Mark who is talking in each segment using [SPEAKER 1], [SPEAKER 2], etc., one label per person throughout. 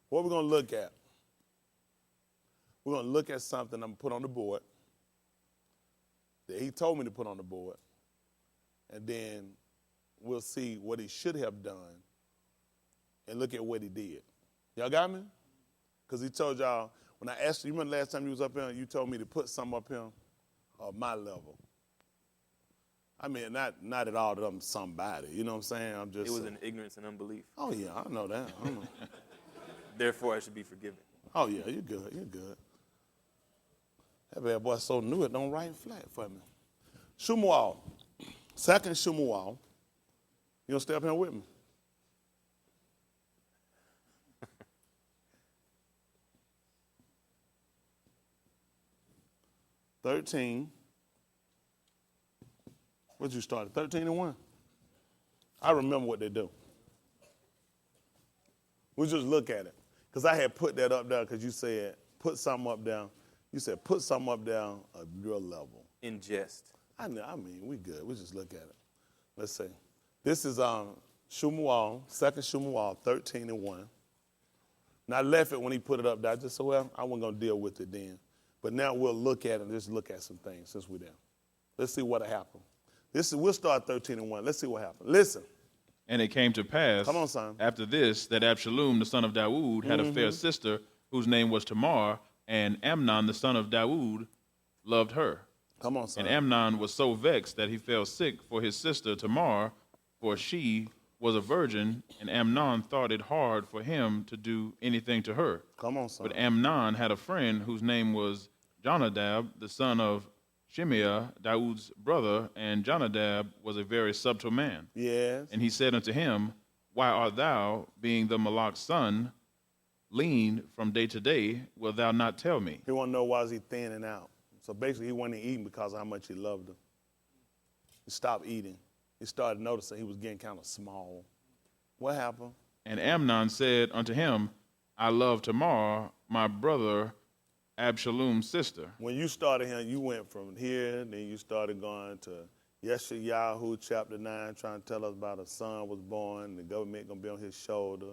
[SPEAKER 1] What we're going to look at, we're going to look at something I'm going to put on the board that he told me to put on the board, and then we'll see what he should have done and look at what he did. Y'all got me? Because he told y'all, when I asked you remember last time you was up here, you told me to put something up here of my level. I mean, not at all that I'm somebody, you know what I'm saying? I'm just.
[SPEAKER 2] It was in ignorance and unbelief.
[SPEAKER 1] Oh, yeah, I know that.
[SPEAKER 2] Therefore, I should be forgiven.
[SPEAKER 1] Oh, yeah, you're good, you're good. That bad boy so new it don't write flat for me. Shumuel, second Shumuel. You gonna stay up here with me? $13. What'd you start at? 13-1? I remember what they do. We just look at it. Because I had put that up there because you said, put something up down. You said, put something up down of your level.
[SPEAKER 2] In jest.
[SPEAKER 1] I mean, we good. We just look at it. Let's see. This is Shumuel, second Shumuel, 13-1. Now, I left it when he put it up there. I just said, well, I wasn't going to deal with it then. But now we'll look at it and just look at some things since we're there. Let's see what happened. We'll start 13-1. Let's see what happened. Listen.
[SPEAKER 3] And it came to pass,
[SPEAKER 1] come on, son,
[SPEAKER 3] after this, that Absalom, the son of Dawood, had a fair sister whose name was Tamar, and Amnon, the son of Dawood, loved her.
[SPEAKER 1] Come on, son.
[SPEAKER 3] And Amnon was so vexed that he fell sick for his sister Tamar, for she was a virgin, and Amnon thought it hard for him to do anything to her.
[SPEAKER 1] Come on, son.
[SPEAKER 3] But Amnon had a friend whose name was Jonadab, the son of Shimeah, Dawood's brother, and Jonadab was a very subtle man.
[SPEAKER 1] Yes.
[SPEAKER 3] And he said unto him, Why art thou, being the Malach's son, lean from day to day? Wilt thou not tell me?
[SPEAKER 1] He want to know why is he thinning out. So basically, he wasn't eating because of how much he loved her. He stopped eating. He started noticing he was getting kind of small. What happened?
[SPEAKER 3] And Amnon said unto him, I love Tamar, my brother Absalom's sister.
[SPEAKER 1] When you started here, you went from here, then you started going to Yeshayahu chapter 9, trying to tell us about a son was born, the government going to be on his shoulder,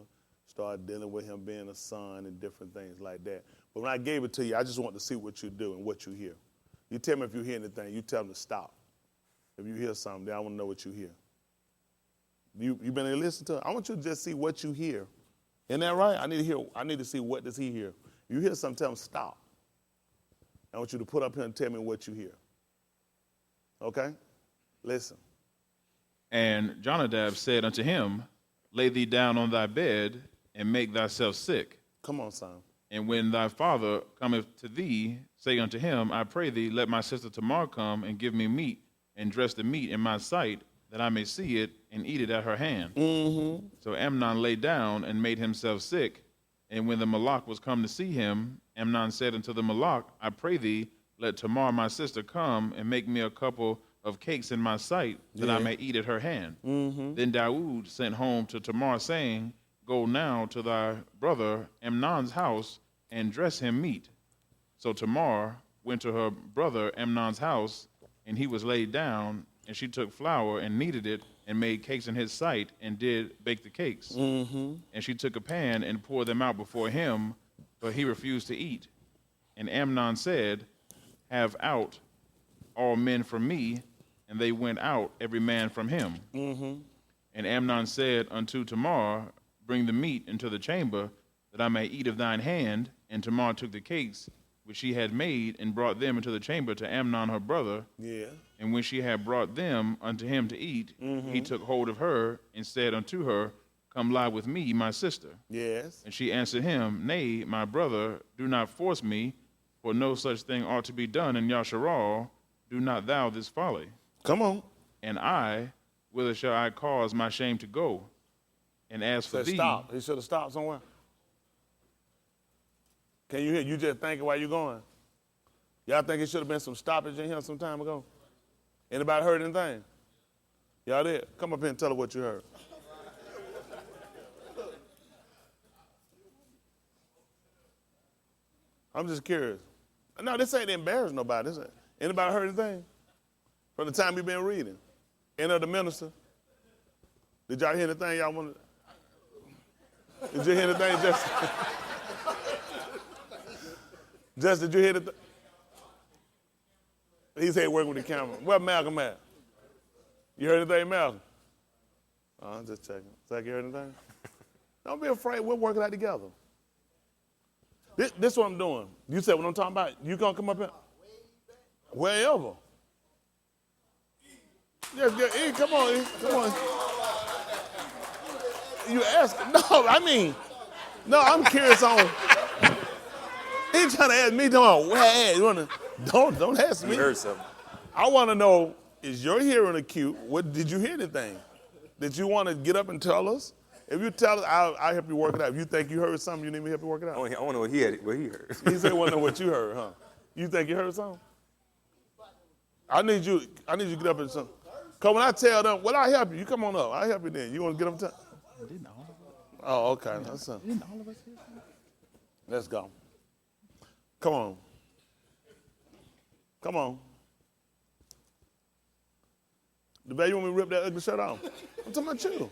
[SPEAKER 1] start dealing with him being a son and different things like that. But when I gave it to you, I just want to see what you do and what you hear. You tell me if you hear anything. You tell me to stop. If you hear something, then I want to know what you hear. You been able to listen to it? I want you to just see what you hear. Isn't that right? I need to see what does he hear. You hear something, tell him stop. I want you to put up here and tell me what you hear. Okay? Listen.
[SPEAKER 3] And Jonadab said unto him, Lay thee down on thy bed, and make thyself sick.
[SPEAKER 1] Come on, son.
[SPEAKER 3] And when thy father cometh to thee, say unto him, I pray thee, let my sister Tamar come and give me meat, and dress the meat in my sight, that I may see it and eat it at her hand.
[SPEAKER 1] Mm-hmm.
[SPEAKER 3] So Amnon lay down and made himself sick. And when the Malach was come to see him, Amnon said unto the Malach, I pray thee, let Tamar my sister come and make me a couple of cakes in my sight, that I may eat at her hand.
[SPEAKER 1] Mm-hmm.
[SPEAKER 3] Then Dawood sent home to Tamar, saying, Go now to thy brother Amnon's house, and dress him meat. So Tamar went to her brother Amnon's house, and he was laid down, and she took flour and kneaded it, and made cakes in his sight, and did bake the cakes.
[SPEAKER 1] Mm-hmm.
[SPEAKER 3] And she took a pan and poured them out before him, but he refused to eat. And Amnon said, Have out all men from me, and they went out, every man from him.
[SPEAKER 1] Mm-hmm.
[SPEAKER 3] And Amnon said unto Tamar, Bring the meat into the chamber, that I may eat of thine hand. And Tamar took the cakes which she had made, and brought them into the chamber to Amnon her brother.
[SPEAKER 1] Yeah.
[SPEAKER 3] And when she had brought them unto him to eat, he took hold of her, and said unto her, Come lie with me, my sister.
[SPEAKER 1] Yes.
[SPEAKER 3] And she answered him, Nay, my brother, do not force me, for no such thing ought to be done in Yasharal. Do not thou this folly.
[SPEAKER 1] Come on.
[SPEAKER 3] And I, whither shall I cause my shame to go? And as for thee...
[SPEAKER 1] Stop. He should have stopped somewhere. Can you hear? You just thinking while you're going. Y'all think it should have been some stoppage in here some time ago? Anybody heard anything? Y'all did? Come up here and tell her what you heard. I'm just curious. No, this ain't embarrassing nobody. Anybody heard anything? From the time you've been reading? Any of the minister? Did y'all hear anything y'all wanted? Did you hear anything just... Just did you hear the? He said working with the camera. Where Malcolm at? You heard anything, Malcolm? Oh, I'm just checking. Zach, you heard anything? Don't be afraid. We'll work it out together. This is what I'm doing. You said what I'm talking about. You gonna come up here? Wherever. Yeah, come on, E, come on. You ask? No, I'm curious on. He trying to ask me, don't ask me.
[SPEAKER 2] You heard something.
[SPEAKER 1] I want to know, is your hearing acute? Did you hear anything? Did you want to get up and tell us? If you tell us, I'll help you work it out. If you think you heard something, you need me to help you work it out.
[SPEAKER 2] I want to know what he heard.
[SPEAKER 1] He said, "Want to know what you heard, huh? You think you heard something? I need you to get up and something. Cause when I tell them, well, I'll help you. You come on up. I'll help you then. You want to get up and
[SPEAKER 3] Didn't all of us?
[SPEAKER 1] Oh, okay. That's something.
[SPEAKER 3] Didn't all of us hear something?
[SPEAKER 1] Let's go. Come on. Come on. The baby, you want me to rip that ugly shirt off? I'm talking about you.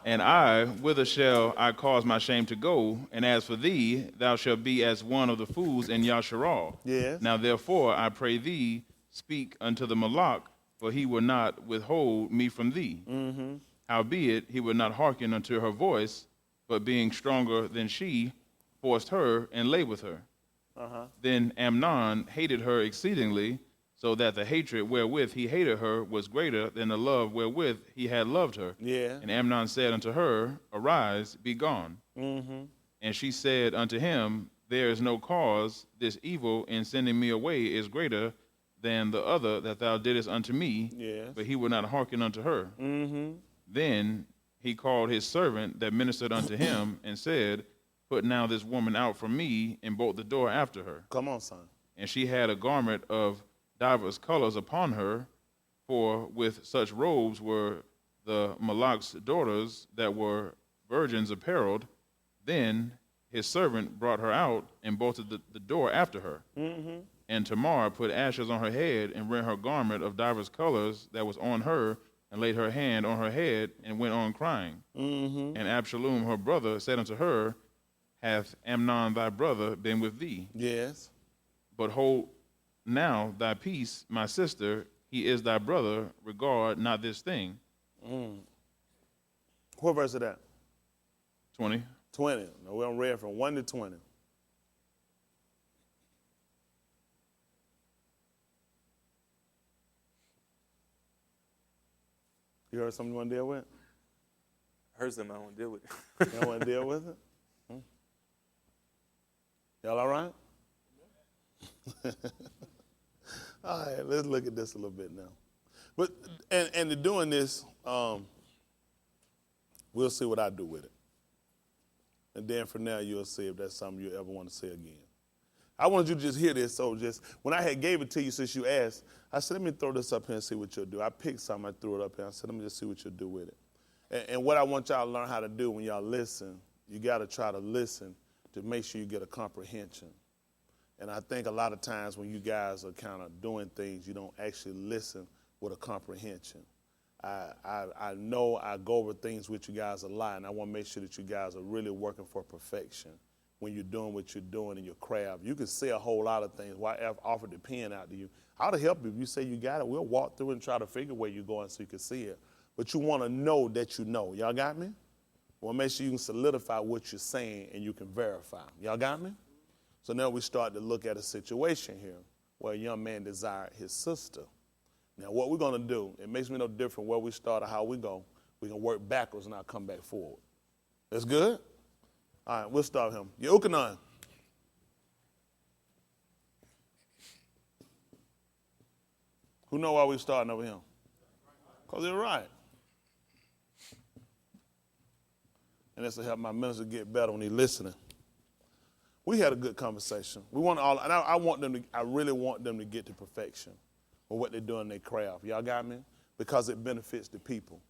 [SPEAKER 3] And I, whither shall I cause my shame to go? And as for thee, thou shalt be as one of the fools in Yasharal.
[SPEAKER 1] Yes.
[SPEAKER 3] Now therefore, I pray thee, speak unto the Malak, for he will not withhold me from thee. Mm-hmm. Howbeit, he would not hearken unto her voice, but being stronger than she, forced her and lay with her. Uh-huh. Then Amnon hated her exceedingly, so that the hatred wherewith he hated her was greater than the love wherewith he had loved her.
[SPEAKER 1] Yeah.
[SPEAKER 3] And Amnon said unto her, Arise, be gone. Mm-hmm. And she said unto him, There is no cause. This evil in sending me away is greater than the other that thou didst unto me.
[SPEAKER 1] Yes.
[SPEAKER 3] But he would not hearken unto her. Mm-hmm. Then he called his servant that ministered unto him and said, Put now this woman out from me, and bolt the door after her.
[SPEAKER 1] Come on, son.
[SPEAKER 3] And she had a garment of divers colors upon her, for with such robes were the Malak's daughters that were virgins apparelled. Then his servant brought her out and bolted the door after her. Mm-hmm. And Tamar put ashes on her head and rent her garment of divers colors that was on her, and laid her hand on her head and went on crying. Mm-hmm. And Absalom her brother said unto her, Hath Amnon thy brother been with thee?
[SPEAKER 1] Yes.
[SPEAKER 3] But hold now thy peace, my sister, he is thy brother, regard not this thing.
[SPEAKER 1] What verse is that?
[SPEAKER 3] 20.
[SPEAKER 1] 20. No, we don't read from 1 to 20. You heard something you want to deal with?
[SPEAKER 2] I heard something I don't want to deal with it.
[SPEAKER 1] You don't want to deal with it? Y'all all right? All right, let's look at this a little bit now. But and in doing this, we'll see what I do with it. And then from now, you'll see if that's something you ever want to say again. I wanted you to just hear this. So just when I had gave it to you since you asked, I said, let me throw this up here and see what you'll do. I picked something, I threw it up here. I said, let me just see what you'll do with it. And what I want y'all to learn how to do when y'all listen, you got to try to listen to make sure you get a comprehension. And I think a lot of times when you guys are kind of doing things, you don't actually listen with a comprehension. I know I go over things with you guys a lot, and I want to make sure that you guys are really working for perfection when you're doing what you're doing in your craft. You can say a whole lot of things. Why I've offered the pen out to you. I'll help you. If you say you got it, we'll walk through and try to figure where you're going so you can see it. But you want to know that you know. Y'all got me? Well, make sure you can solidify what you're saying and you can verify. Y'all got me? So now we start to look at a situation here where a young man desired his sister. Now, what we're going to do, it makes me no different where we start or how we go. We can work backwards and I'll come back forward. That's good? All right, we'll start him. Yehukanan. Who know why we starting over him? Because they're right. And that's to help my minister get better when he's listening. We had a good conversation. We want all, and I really want them to get to perfection with what they're doing in their craft. Y'all got me? Because it benefits the people.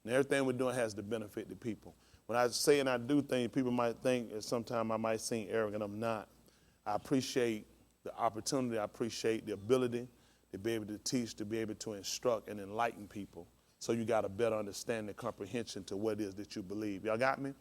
[SPEAKER 1] And everything we're doing has to benefit the people. When I say and I do things, people might think that sometimes I might seem arrogant. I'm not. I appreciate the opportunity. I appreciate the ability to be able to teach, to be able to instruct and enlighten people. So you got a better understanding and comprehension to what it is that you believe. Y'all got me?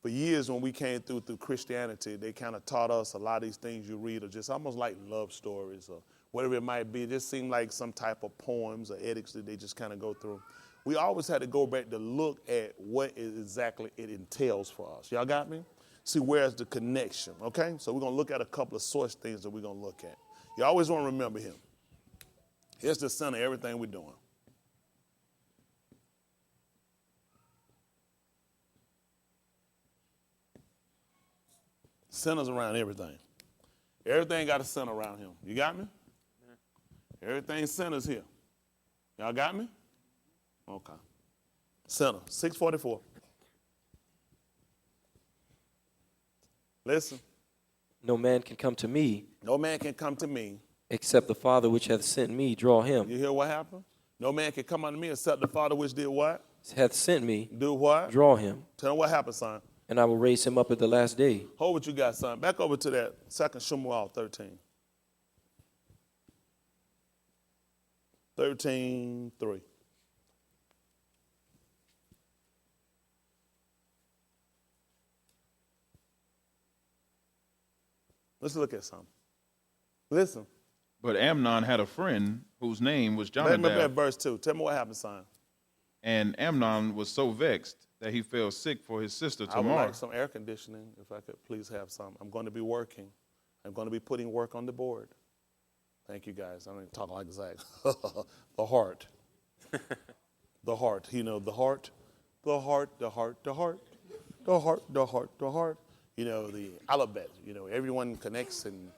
[SPEAKER 1] For years when we came through Christianity, they kind of taught us a lot of these things you read are just almost like love stories or whatever it might be. It just seemed like some type of poems or edicts that they just kind of go through. We always had to go back to look at what exactly it entails for us. Y'all got me? See, where's the connection, okay? So we're going to look at a couple of source things that we're going to look at. You always want to remember him. Here's the center of everything we're doing. Centers around everything. Everything got a center around him. You got me? Everything centers here. Y'all got me? Okay. Center, 644. Listen.
[SPEAKER 4] No man can come to me.
[SPEAKER 1] No man can come to me.
[SPEAKER 4] Except the Father which hath sent me draw him.
[SPEAKER 1] You hear what happened? No man can come unto me except the Father which did what?
[SPEAKER 4] Hath sent me.
[SPEAKER 1] Do what?
[SPEAKER 4] Draw him.
[SPEAKER 1] Tell him what happened, son.
[SPEAKER 4] And I will raise him up at the last day.
[SPEAKER 1] Hold what you got, son. Back over to that 2 Samuel 13. 13:3. Let's look at something. Listen.
[SPEAKER 3] But Amnon had a friend whose name was
[SPEAKER 1] Let me at
[SPEAKER 3] Jonadab.
[SPEAKER 1] verse 2. Tell me what happened, son.
[SPEAKER 3] And Amnon was so vexed that he fell sick for his sister
[SPEAKER 1] I would
[SPEAKER 3] Tamar.
[SPEAKER 1] like some air conditioning, if I could please have some. I'm going to be working. I'm going to be putting work on the board. Thank you, guys. I'm not talking like Zach. The heart. The heart. You know, the heart, the heart, the heart, the heart, the heart, the heart, the heart. You know, the alphabet. You know, everyone connects, and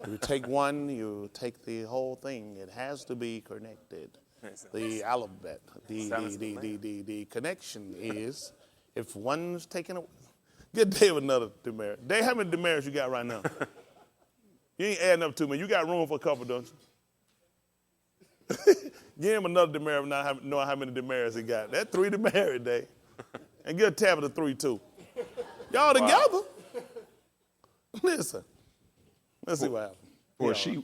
[SPEAKER 1] you take one, you take the whole thing. It has to be connected. The alphabet. The connection is if one's taken away. Get Dave another demerit. Dave, how many demerits you got right now? You ain't adding up too many. You got room for a couple, don't you? Give him another demerit not knowing how many demerits he got. That's 3 demerit, Dave. And give a tab of the 3 too. Y'all together? Listen. Let's see what happens.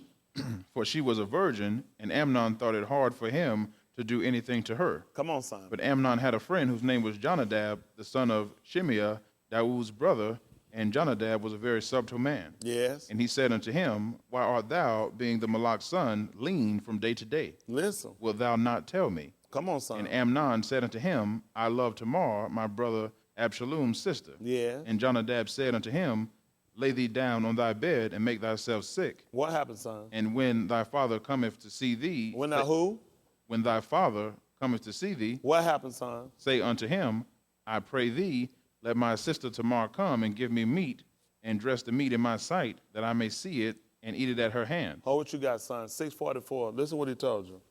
[SPEAKER 3] For she was a virgin, and Amnon thought it hard for him to do anything to her.
[SPEAKER 1] Come on, son.
[SPEAKER 3] But Amnon had a friend whose name was Jonadab, the son of Shimeah, Dawood's brother, and Jonadab was a very subtle man.
[SPEAKER 1] Yes.
[SPEAKER 3] And he said unto him, Why art thou, being the Malach's son, lean from day to day?
[SPEAKER 1] Listen.
[SPEAKER 3] Wilt thou not tell me?
[SPEAKER 1] Come on, son.
[SPEAKER 3] And Amnon said unto him, I love Tamar, my brother Absalom's sister.
[SPEAKER 1] Yeah.
[SPEAKER 3] And Jonadab said unto him, Lay thee down on thy bed and make thyself sick.
[SPEAKER 1] What happened, son?
[SPEAKER 3] And when thy father cometh to see thee,
[SPEAKER 1] When now who?
[SPEAKER 3] when thy father cometh to see thee,
[SPEAKER 1] What happened, son?
[SPEAKER 3] say unto him, I pray thee, let my sister Tamar come and give me meat, and dress the meat in my sight, that I may see it and eat it at her hand.
[SPEAKER 1] Hold what you got, son. 644. Listen what he told you.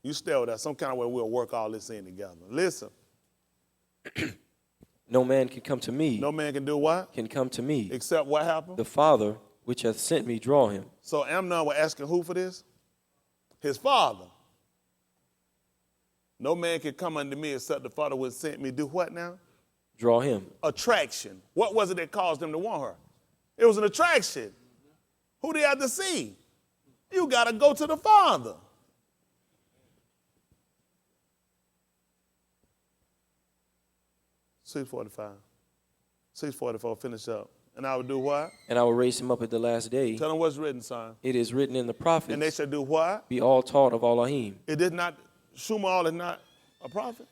[SPEAKER 1] You stay with that. Some kind of way we'll work all this in together. Listen.
[SPEAKER 4] No man can come to me.
[SPEAKER 1] No man can do what?
[SPEAKER 4] Can come to me.
[SPEAKER 1] Except what happened?
[SPEAKER 4] The Father which hath sent me draw him.
[SPEAKER 1] So Amnon was asking who for this? His father. No man can come unto me except the Father which sent me. Do what now?
[SPEAKER 4] Draw him.
[SPEAKER 1] Attraction. What was it that caused them to want her? It was an attraction. Who they had to see? You got to go to the Father. $6.45. $6.44, finish up. And I would do what?
[SPEAKER 4] And I will raise him up at the last day.
[SPEAKER 1] Tell them what's written, son.
[SPEAKER 4] It is written in the prophets.
[SPEAKER 1] And they shall do what?
[SPEAKER 4] Be all taught of Elohim.
[SPEAKER 1] It did not, Shumal is not a prophet.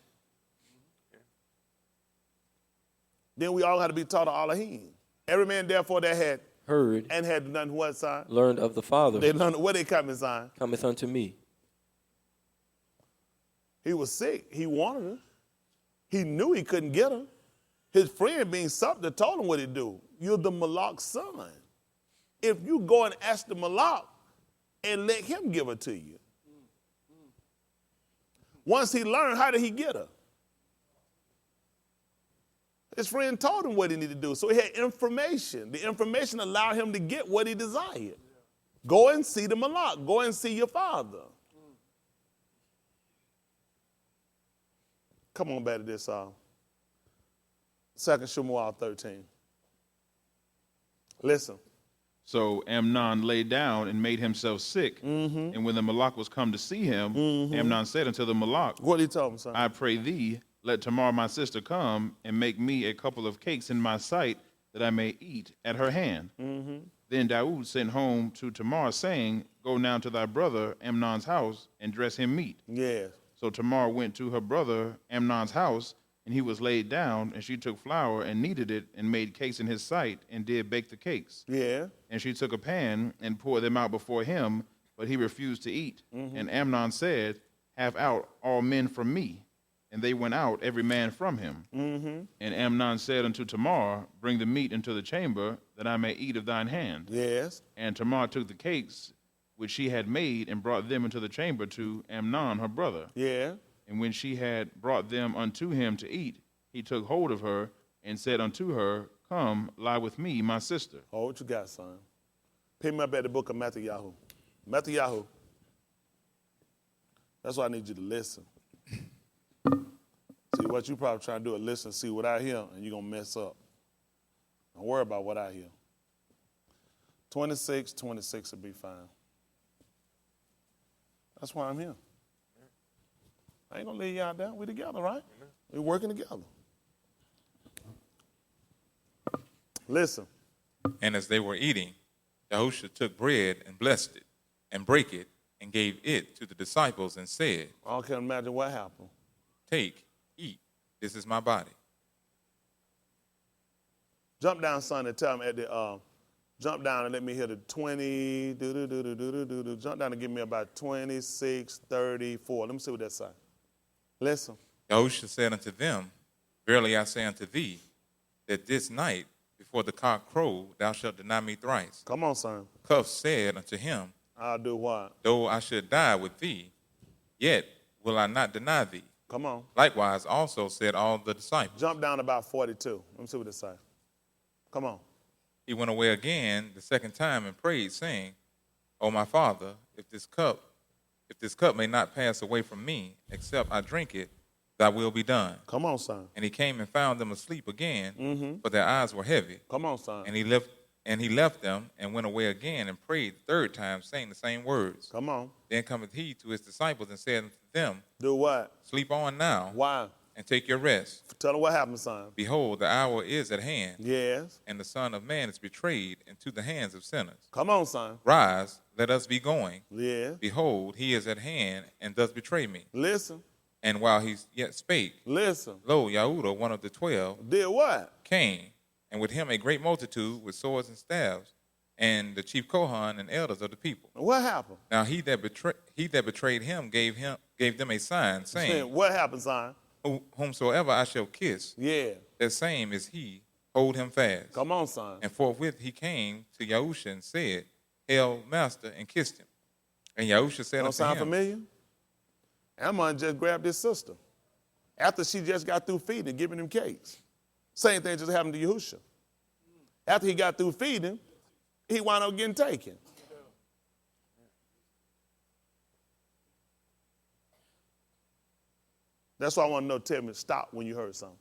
[SPEAKER 1] Then we all had to be taught of Elohim. Every man, therefore, that had
[SPEAKER 4] Heard.
[SPEAKER 1] and had done what, son?
[SPEAKER 4] Learned of the Father.
[SPEAKER 1] They learned where they coming, son.
[SPEAKER 4] Cometh unto me.
[SPEAKER 1] He was sick. He wanted her. He knew he couldn't get her. His friend being something told him what he'd do. You're the Malach's son. If you go and ask the Malach and let him give her to you. Once he learned, how did he get her? His friend told him what he needed to do. So he had information. The information allowed him to get what he desired. Go and see the Malach. Go and see your father. Come on back to this. 2 Samuel 13. Listen.
[SPEAKER 3] So Amnon lay down and made himself sick. And when the Malach was come to see him, Amnon said unto the Malach,
[SPEAKER 1] What did he tell him, son?
[SPEAKER 3] I pray thee, let Tamar my sister come and make me a couple of cakes in my sight that I may eat at her hand. Then Daud sent home to Tamar, saying, Go now to thy brother Amnon's house and dress him meat.
[SPEAKER 1] Yes.
[SPEAKER 3] So Tamar went to her brother Amnon's house, and he was laid down, and she took flour and kneaded it and made cakes in his sight and did bake the cakes.
[SPEAKER 1] Yeah.
[SPEAKER 3] And she took a pan and poured them out before him, but he refused to eat. And Amnon said, Have out all men from me. And they went out, every man from him. And Amnon said unto Tamar, Bring the meat into the chamber, that I may eat of thine hand.
[SPEAKER 1] Yes.
[SPEAKER 3] And Tamar took the cakes which she had made and brought them into the chamber to Amnon her brother.
[SPEAKER 1] Yeah.
[SPEAKER 3] And when she had brought them unto him to eat, he took hold of her and said unto her, Come, lie with me, my sister.
[SPEAKER 1] Oh, what you got, son? Pick me up at the book of Matthew. Matthew. That's why I need you to listen. See, what you probably trying to do is listen, see what I hear, and you're going to mess up. Don't worry about what I hear. 26 will be fine. That's why I'm here. I ain't going to leave y'all down. We together, right? We working together. Listen.
[SPEAKER 5] And as they were eating, Yahusha took bread and blessed it, and brake it, and gave it to the disciples, and said,
[SPEAKER 1] I can't imagine what happened.
[SPEAKER 5] Take, eat, this is my body.
[SPEAKER 1] Jump down, son, and tell me at the, jump down and let me hear the 20, jump down and give me about 26, 34. Let me see what that say. Listen.
[SPEAKER 5] Yahusha said unto them, Verily I say unto thee, that this night, before the cock crow, thou shalt deny me thrice.
[SPEAKER 1] Come on, son.
[SPEAKER 5] Cuff said unto him,
[SPEAKER 1] I'll do what?
[SPEAKER 5] Though I should die with thee, yet will I not deny thee.
[SPEAKER 1] Come on.
[SPEAKER 5] Likewise also said all the disciples.
[SPEAKER 1] Jump down about 42. Let me see what it say. Come on.
[SPEAKER 5] He went away again the second time and prayed, saying, O my Father, if this cup may not pass away from me, except I drink it, thy will be done.
[SPEAKER 1] Come on, son.
[SPEAKER 5] And he came and found them asleep again, for their eyes were heavy.
[SPEAKER 1] Come on, son.
[SPEAKER 5] And he left them and went away again and prayed the third time, saying the same words.
[SPEAKER 1] Come on.
[SPEAKER 5] Then cometh he to his disciples and said unto them,
[SPEAKER 1] Do what?
[SPEAKER 5] Sleep on now,
[SPEAKER 1] Why?
[SPEAKER 5] and take your rest.
[SPEAKER 1] Tell them what happened, son.
[SPEAKER 5] Behold, the hour is at hand,
[SPEAKER 1] Yes.
[SPEAKER 5] and the Son of Man is betrayed into the hands of sinners.
[SPEAKER 1] Come on, son.
[SPEAKER 5] Rise, let us be going.
[SPEAKER 1] Yes.
[SPEAKER 5] Behold, he is at hand, and does betray me.
[SPEAKER 1] Listen.
[SPEAKER 5] And while he yet spake,
[SPEAKER 1] Listen.
[SPEAKER 5] lo, Yahuda, one of the 12,
[SPEAKER 1] Did what?
[SPEAKER 5] came, and with him a great multitude with swords and staves, and the chief Kohan and elders of the people.
[SPEAKER 1] What happened?
[SPEAKER 5] Now he that betrayed him gave them a sign, saying,
[SPEAKER 1] What happened, son?
[SPEAKER 5] Whomsoever I shall kiss,
[SPEAKER 1] Yeah.
[SPEAKER 5] that same is he, hold him fast.
[SPEAKER 1] Come on, son.
[SPEAKER 5] And forthwith he came to Yahusha and said, Hail, Master, and kissed him. And Yahusha said
[SPEAKER 1] Don't
[SPEAKER 5] unto
[SPEAKER 1] sound
[SPEAKER 5] him,
[SPEAKER 1] familiar? Amnon just grabbed his sister after she just got through feeding and giving him cakes. Same thing just happened to Yahusha. After he got through feeding, he wound up getting taken. That's why I want to know, tell me, stop when you heard something.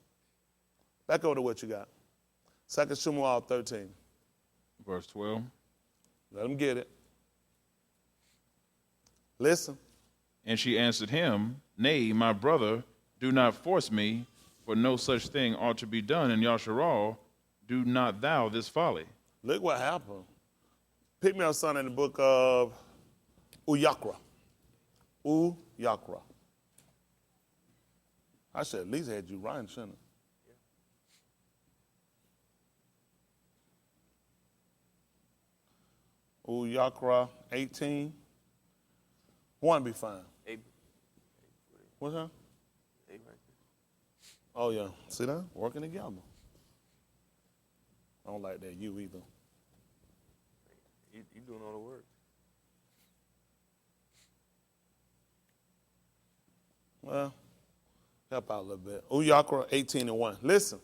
[SPEAKER 1] Back over to what you got. 2 Samuel 13.
[SPEAKER 3] Verse 12.
[SPEAKER 1] Let them get it. Listen.
[SPEAKER 3] And she answered him, Nay, my brother, do not force me, for no such thing ought to be done in Yasharal. Do not thou this folly.
[SPEAKER 1] Look what happened. Pick me up, son, in the book of Uyakra. Uyakra. I should at least had you writing, shouldn't I? Uyakra 18. One be fine. What's that? Oh, yeah. See that? Working together. I don't like that you either.
[SPEAKER 2] You doing all the work.
[SPEAKER 1] Well, help out a little bit. Uyakra 18:1. Listen.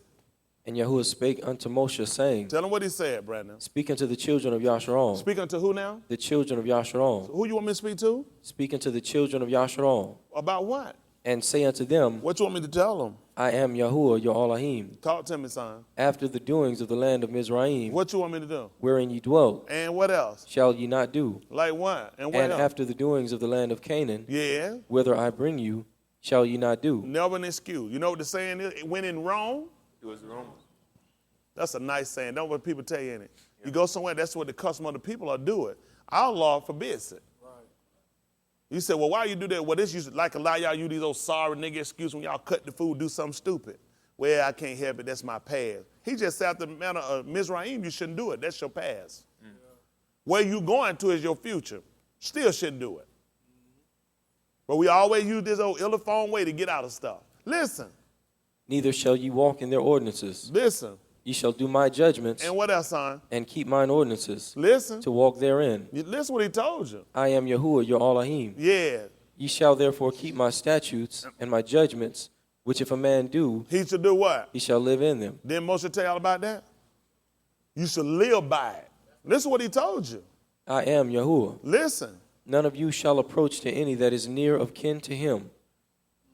[SPEAKER 4] And Yahuwah spake unto Moshe, saying,
[SPEAKER 1] Tell him what he said, Brandon.
[SPEAKER 4] Speak unto the children of Yasharal.
[SPEAKER 1] Speak unto who now?
[SPEAKER 4] The children of Yasharal.
[SPEAKER 1] Who you want me to speak to?
[SPEAKER 4] Speak unto the children of Yasharal.
[SPEAKER 1] About what?
[SPEAKER 4] And say unto them,
[SPEAKER 1] What you want me to tell them?
[SPEAKER 4] I am Yahuwah your Elohim.
[SPEAKER 1] Talk to me, son.
[SPEAKER 4] After the doings of the land of Mizraim,
[SPEAKER 1] What you want me to do?
[SPEAKER 4] wherein ye dwelt,
[SPEAKER 1] And what else?
[SPEAKER 4] shall ye not do.
[SPEAKER 1] Like what? And what
[SPEAKER 4] And
[SPEAKER 1] else?
[SPEAKER 4] after the doings of the land of Canaan,
[SPEAKER 1] Yeah.
[SPEAKER 4] whither I bring you, shall ye not do.
[SPEAKER 1] Never an excuse. You know what the saying is? When in Rome,
[SPEAKER 2] Do as Romans.
[SPEAKER 1] that's a nice saying. Don't what people tell you in it. You go somewhere, that's what the custom of the people are doing. Our law forbids it. You say, well, why you do that? Well, this used to, like a lot of y'all use these old sorry nigga excuse when y'all cut the food, do something stupid. Well, I can't help it. That's my past. He just said after the manner of Mizraim, you shouldn't do it. That's your past. Where you going to is your future. Still shouldn't do it. But we always use this old ill-informed way to get out of stuff. Listen.
[SPEAKER 4] Neither shall ye walk in their ordinances.
[SPEAKER 1] Listen.
[SPEAKER 4] Ye shall do my judgments
[SPEAKER 1] And what else, son?
[SPEAKER 4] and keep mine ordinances
[SPEAKER 1] Listen.
[SPEAKER 4] to walk therein.
[SPEAKER 1] Listen what he told you.
[SPEAKER 4] I am Yahuwah your Elohim.
[SPEAKER 1] Yeah.
[SPEAKER 4] Ye shall therefore keep my statutes and my judgments, which if a man do,
[SPEAKER 1] He should do what?
[SPEAKER 4] he shall live in them.
[SPEAKER 1] Didn't Moshe tell y'all about that? You should live by it. Listen what he told you.
[SPEAKER 4] I am Yahuwah.
[SPEAKER 1] Listen.
[SPEAKER 4] None of you shall approach to any that is near of kin to him,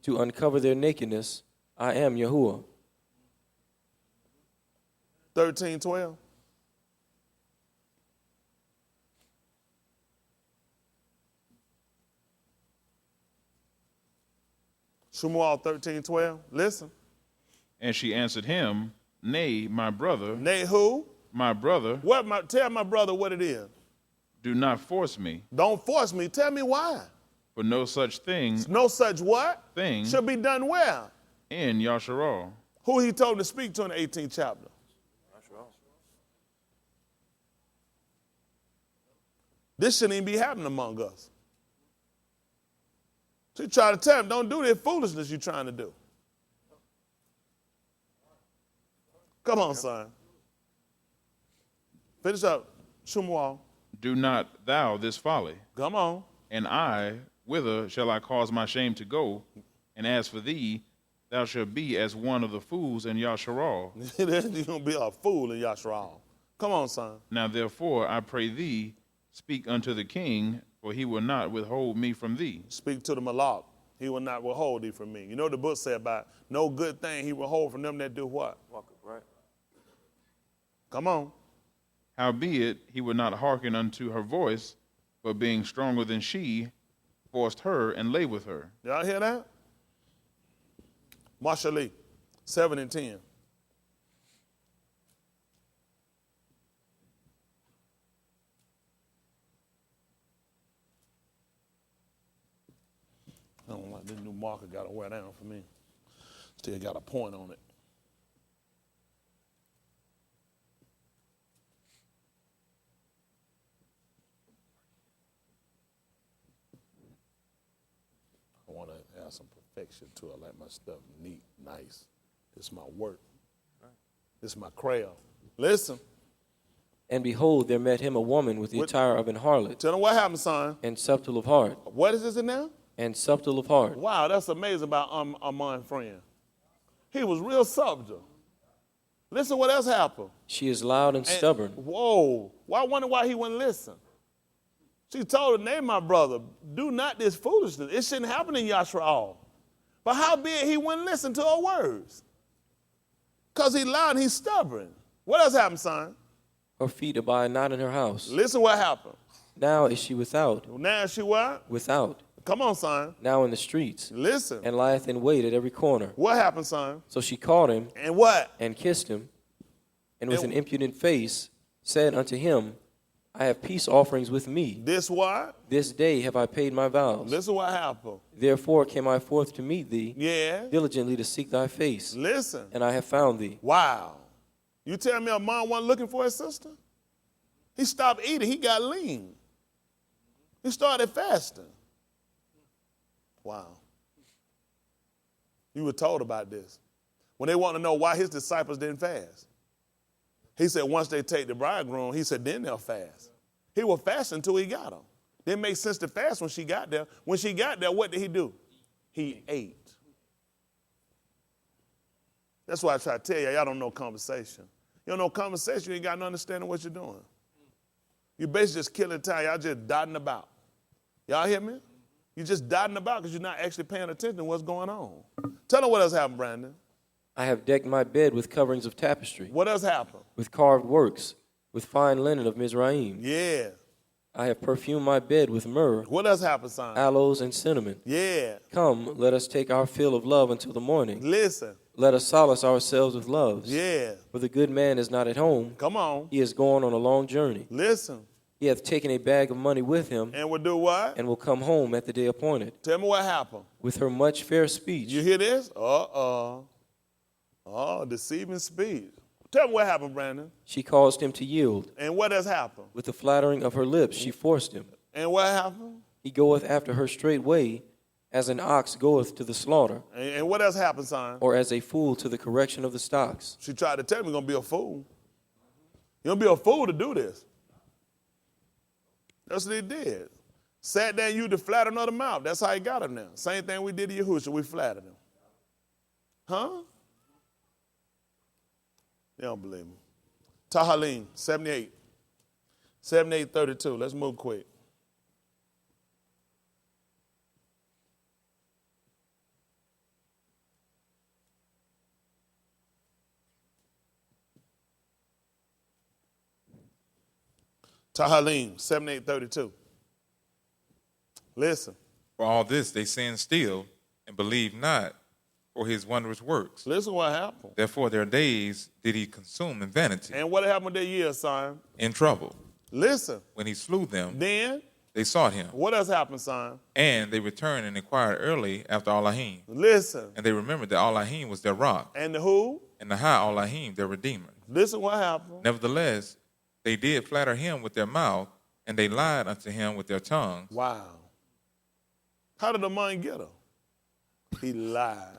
[SPEAKER 4] to uncover their nakedness. I am Yahuwah.
[SPEAKER 1] 13:12. Shmuel 13:12. Listen.
[SPEAKER 3] And she answered him, Nay, my brother,
[SPEAKER 1] Nay, who?
[SPEAKER 3] my brother,
[SPEAKER 1] Tell my brother what it is.
[SPEAKER 3] do not force me,
[SPEAKER 1] Don't force me. Tell me why.
[SPEAKER 3] for no such thing
[SPEAKER 1] No such what?
[SPEAKER 3] Thing.
[SPEAKER 1] Should be done where?
[SPEAKER 3] in Yasharal.
[SPEAKER 1] Who he told him to speak to in the 18th chapter?
[SPEAKER 2] That's wrong.
[SPEAKER 1] This shouldn't even be happening among us. So you try to tell him, don't do this foolishness you're trying to do. Come on, son. Finish up. Shmuel.
[SPEAKER 3] Do not thou this folly,
[SPEAKER 1] Come on.
[SPEAKER 3] and I, whither shall I cause my shame to go? And as for thee, thou shalt be as one of the fools in Yasharal.
[SPEAKER 1] You're going to be a fool in Yashral. Come on, son.
[SPEAKER 3] Now therefore, I pray thee, speak unto the king, for he will not withhold me from thee.
[SPEAKER 1] Speak to the Malak. He will not withhold thee from me. You know what the book said about no good thing he will hold from them that do what?
[SPEAKER 2] Walk upright.
[SPEAKER 1] Come on.
[SPEAKER 3] Howbeit, he would not hearken unto her voice, but being stronger than she, forced her and lay with her.
[SPEAKER 1] Y'all hear that? Marshall 7 and 10. I don't like this new marker got to wear down for me. Still got a point on it. I want to add some perfection to it, like my stuff neat, nice. This is my work. This is my crayon. Listen.
[SPEAKER 4] And behold, there met him a woman with the attire of an harlot,
[SPEAKER 1] Tell them what happened, son.
[SPEAKER 4] and subtle of heart,
[SPEAKER 1] What is this in there?
[SPEAKER 4] and subtle of heart.
[SPEAKER 1] Wow, that's amazing about Armand friend. He was real subtle. Listen what else happened.
[SPEAKER 4] She is loud and stubborn.
[SPEAKER 1] Whoa. Well, I wonder why he wouldn't listen. She told her, nay, my brother, do not this foolishness. It shouldn't happen in Yashraal. But howbeit he wouldn't listen to her words. Because he's loud and he's stubborn. What else happened, son?
[SPEAKER 4] Her feet abide not in her house.
[SPEAKER 1] Listen what happened.
[SPEAKER 4] Now is she without,
[SPEAKER 1] Now she what?
[SPEAKER 4] without,
[SPEAKER 1] Come on, son.
[SPEAKER 4] now in the streets,
[SPEAKER 1] Listen.
[SPEAKER 4] and lieth in wait at every corner.
[SPEAKER 1] What happened, son?
[SPEAKER 4] So she caught him
[SPEAKER 1] And what?
[SPEAKER 4] and kissed him, and with
[SPEAKER 1] And-
[SPEAKER 4] an impudent face said unto him, I have peace offerings with me.
[SPEAKER 1] This what?
[SPEAKER 4] This day have I paid my vows.
[SPEAKER 1] Listen what happened.
[SPEAKER 4] Therefore came I forth to meet thee,
[SPEAKER 1] Yeah.
[SPEAKER 4] diligently to seek thy face,
[SPEAKER 1] Listen.
[SPEAKER 4] and I have found thee.
[SPEAKER 1] Wow. You tell me a mom wasn't looking for his sister? He stopped eating. He got lean. He started fasting. Wow. You were told about this. When they want to know why his disciples didn't fast. He said once they take the bridegroom, he said then they'll fast. He was fasting until he got them. Didn't make sense to fast when she got there. When she got there, what did he do? He ate. That's why I try to tell you, y'all don't know conversation. You don't know conversation, you ain't got no understanding of what you're doing. You basically just killing time. Y'all just dotting about. Y'all hear me? You just dotting about because you're not actually paying attention to what's going on. Tell them what else happened, Brandon.
[SPEAKER 4] I have decked my bed with coverings of tapestry,
[SPEAKER 1] What else happened?
[SPEAKER 4] with carved works, with fine linen of Mizraim.
[SPEAKER 1] Yeah.
[SPEAKER 4] I have perfumed my bed with myrrh,
[SPEAKER 1] What else happened, son?
[SPEAKER 4] aloes, and cinnamon.
[SPEAKER 1] Yeah.
[SPEAKER 4] Come, let us take our fill of love until the morning.
[SPEAKER 1] Listen.
[SPEAKER 4] Let us solace ourselves with loves.
[SPEAKER 1] Yeah.
[SPEAKER 4] For the good man is not at home.
[SPEAKER 1] Come on.
[SPEAKER 4] He is gone on a long journey.
[SPEAKER 1] Listen.
[SPEAKER 4] He hath taken a bag of money with him,
[SPEAKER 1] And will do what?
[SPEAKER 4] and will come home at the day appointed.
[SPEAKER 1] Tell me what happened.
[SPEAKER 4] With her much fair speech,
[SPEAKER 1] You hear this? Deceiving speech. Tell me what happened, Brandon.
[SPEAKER 4] she caused him to yield.
[SPEAKER 1] And what has happened?
[SPEAKER 4] With the flattering of her lips, she forced him.
[SPEAKER 1] And what happened?
[SPEAKER 4] He goeth after her straightway, as an ox goeth to the slaughter,
[SPEAKER 1] And what else happened, son?
[SPEAKER 4] or as a fool to the correction of the stocks.
[SPEAKER 1] She tried to tell me you're going to be a fool. You're going to be a fool to do this. That's what he did. Sat down, you to flatter another mouth. That's how he got him now. Same thing we did to Yahusha. We flattered him. Huh? They don't believe me. Tahalim, 78. 78:32. Let's move quick. Tahalim, 78:32. Listen.
[SPEAKER 5] For all this they sinned still, and believed not for his wondrous works.
[SPEAKER 1] Listen what happened.
[SPEAKER 5] Therefore their days did he consume in vanity,
[SPEAKER 1] And what happened that year, son?
[SPEAKER 5] in trouble.
[SPEAKER 1] Listen.
[SPEAKER 5] When he slew them,
[SPEAKER 1] Then,
[SPEAKER 5] they sought him,
[SPEAKER 1] what else happened, son?
[SPEAKER 5] and they returned and inquired early after Elohim.
[SPEAKER 1] Listen.
[SPEAKER 5] And they remembered that Elohim was their rock,
[SPEAKER 1] And the who?
[SPEAKER 5] and the high Elohim their redeemer.
[SPEAKER 1] Listen what happened.
[SPEAKER 5] Nevertheless, they did flatter him with their mouth, and they lied unto him with their tongues.
[SPEAKER 1] Wow. How did the man get her? He lied.